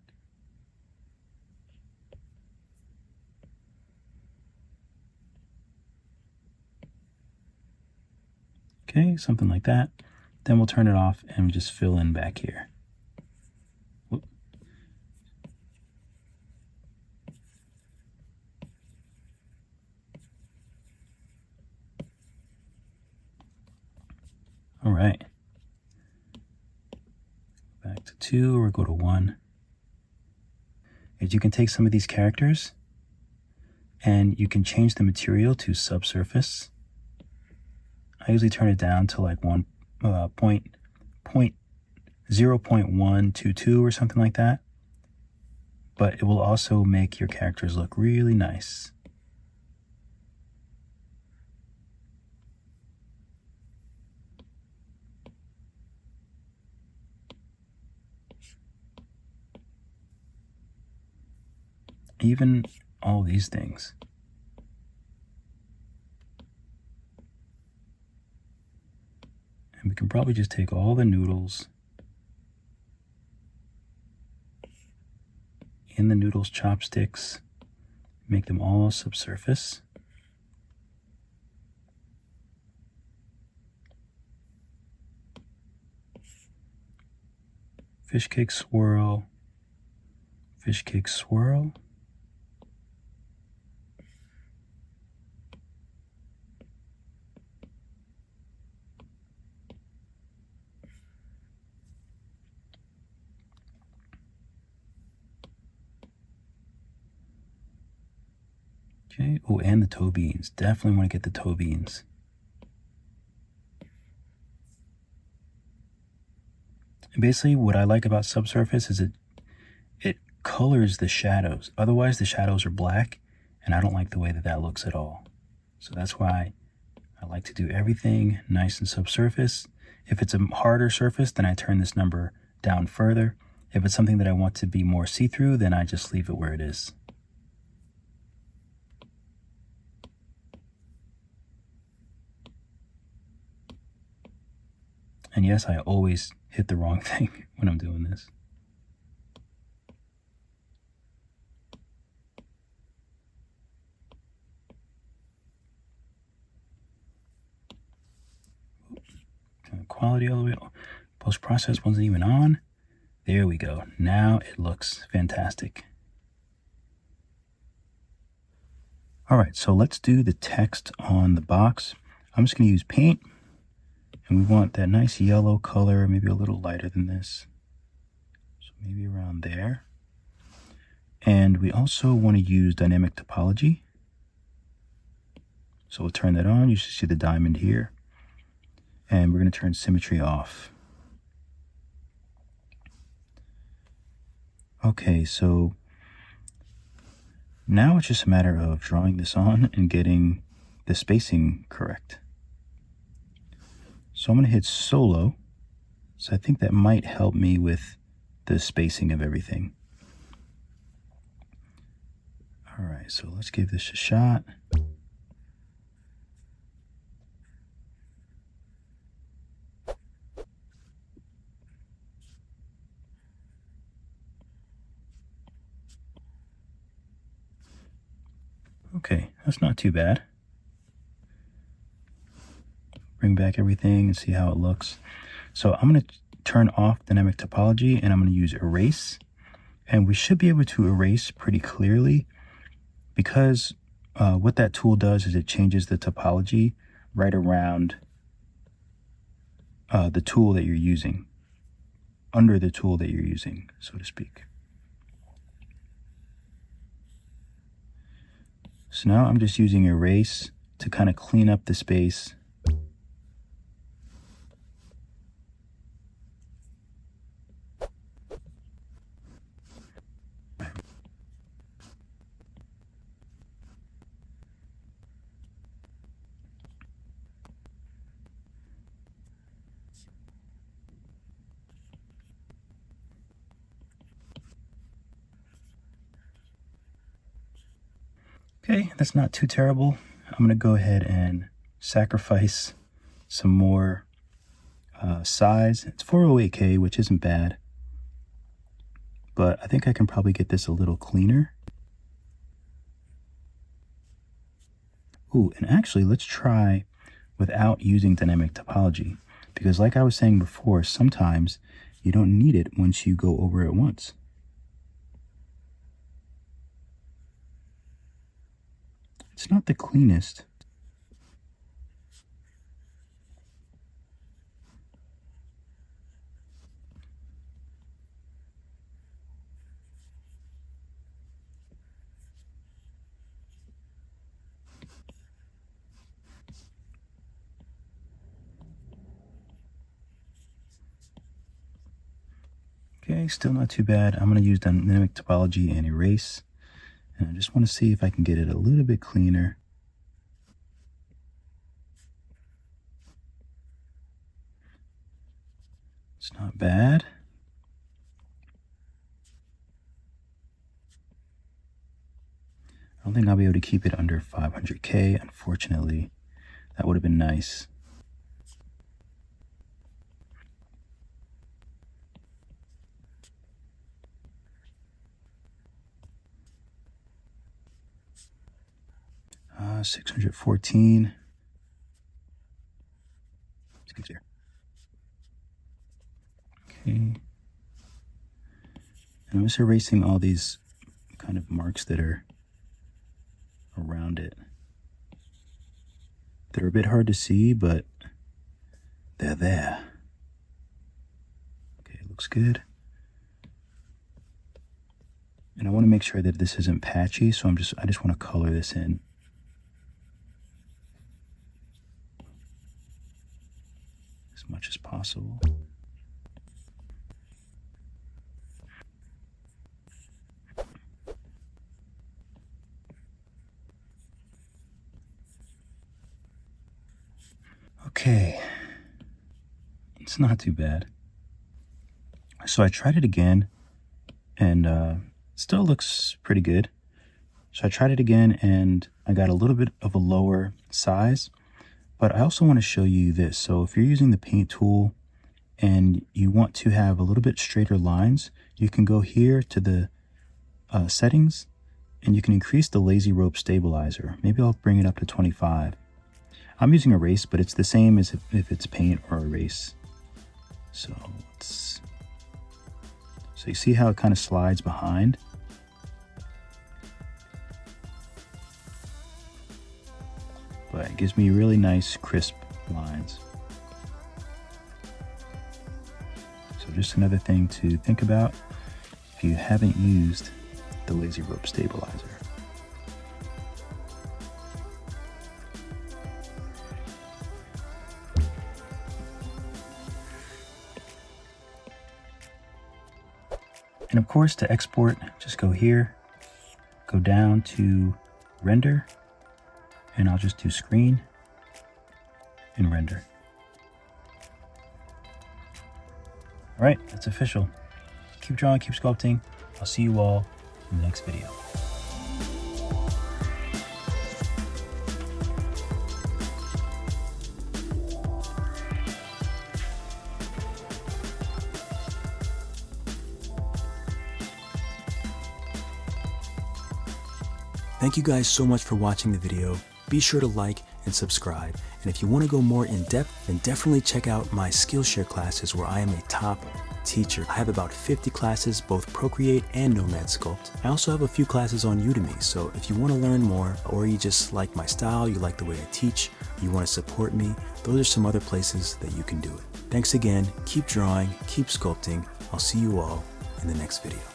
Speaker 1: Okay, something like that. Then we'll turn it off and just fill in back here. Whoop. All right. Back to 2 or go to 1. Is you can take some of these characters and you can change the material to subsurface. I usually turn it down to like 0.122 or something like that. But it will also make your characters look really nice. Even all these things. And we can probably just take all the noodles in the noodles chopsticks, make them all subsurface. Fish cake swirl, fish cake swirl. Okay, oh, and the toe beans. Definitely want to get the toe beans. And basically, what I like about Subsurface is it colors the shadows. Otherwise, the shadows are black, and I don't like the way that that looks at all. So that's why I like to do everything nice and subsurface. If it's a harder surface, then I turn this number down further. If it's something that I want to be more see-through, then I just leave it where it is. And yes, I always hit the wrong thing when I'm doing this. Quality all the way. Post-process wasn't even on. There we go. Now it looks fantastic. All right, so let's do the text on the box. I'm just going to use paint. And we want that nice yellow color, maybe a little lighter than this. So maybe around there. And we also want to use dynamic topology. So we'll turn that on. You should see the diamond here. And we're going to turn symmetry off. Okay, so now it's just a matter of drawing this on and getting the spacing correct. So I'm going to hit solo. So I think that might help me with the spacing of everything. All right, so let's give this a shot. Okay, that's not too bad. Bring back everything and see how it looks. So I'm going to turn off dynamic topology and I'm going to use erase. And we should be able to erase pretty clearly because what that tool does is it changes the topology right around the tool that you're using, under the tool that you're using, so to speak. So now I'm just using erase to kind of clean up the space. Okay, that's not too terrible. I'm going to go ahead and sacrifice some more size. It's 408K, which isn't bad. But I think I can probably get this a little cleaner. Ooh, and actually, let's try without using dynamic topology. Because like I was saying before, sometimes you don't need it once you go over it once. It's not the cleanest. Okay, still not too bad. I'm going to use dynamic topology and erase. And I just want to see if I can get it a little bit cleaner. It's not bad. I don't think I'll be able to keep it under 500K, unfortunately. That would have been nice. Uh, 614. Let's there. Okay. And I'm just erasing all these kind of marks that are around it. They're a bit hard to see, but they're there. Okay, looks good. And I want to make sure that this isn't patchy, so I just want to color this in. As much as possible. Okay, it's not too bad. So I tried it again, and still looks pretty good. So I tried it again, and I got a little bit of a lower size, but I also want to show you this. So if you're using the paint tool and you want to have a little bit straighter lines, you can go here to the settings, and you can increase the lazy rope stabilizer. Maybe I'll bring it up to 25. I'm using erase, but it's the same as if it's paint or erase. So you see how it kind of slides behind? But it gives me really nice, crisp lines. So just another thing to think about if you haven't used the lazy rope stabilizer. And of course, to export, just go here, go down to render, and I'll just do screen and render. All right, that's official. Keep drawing, keep sculpting. I'll see you all in the next video. Thank you guys so much for watching the video. Be sure to like and subscribe. And if you want to go more in depth, then definitely check out my Skillshare classes where I am a top teacher. I have about 50 classes, both Procreate and Nomad Sculpt. I also have a few classes on Udemy, so if you want to learn more, or you just like my style, you like the way I teach, you want to support me, those are some other places that you can do it. Thanks again, keep drawing, keep sculpting. I'll see you all in the next video.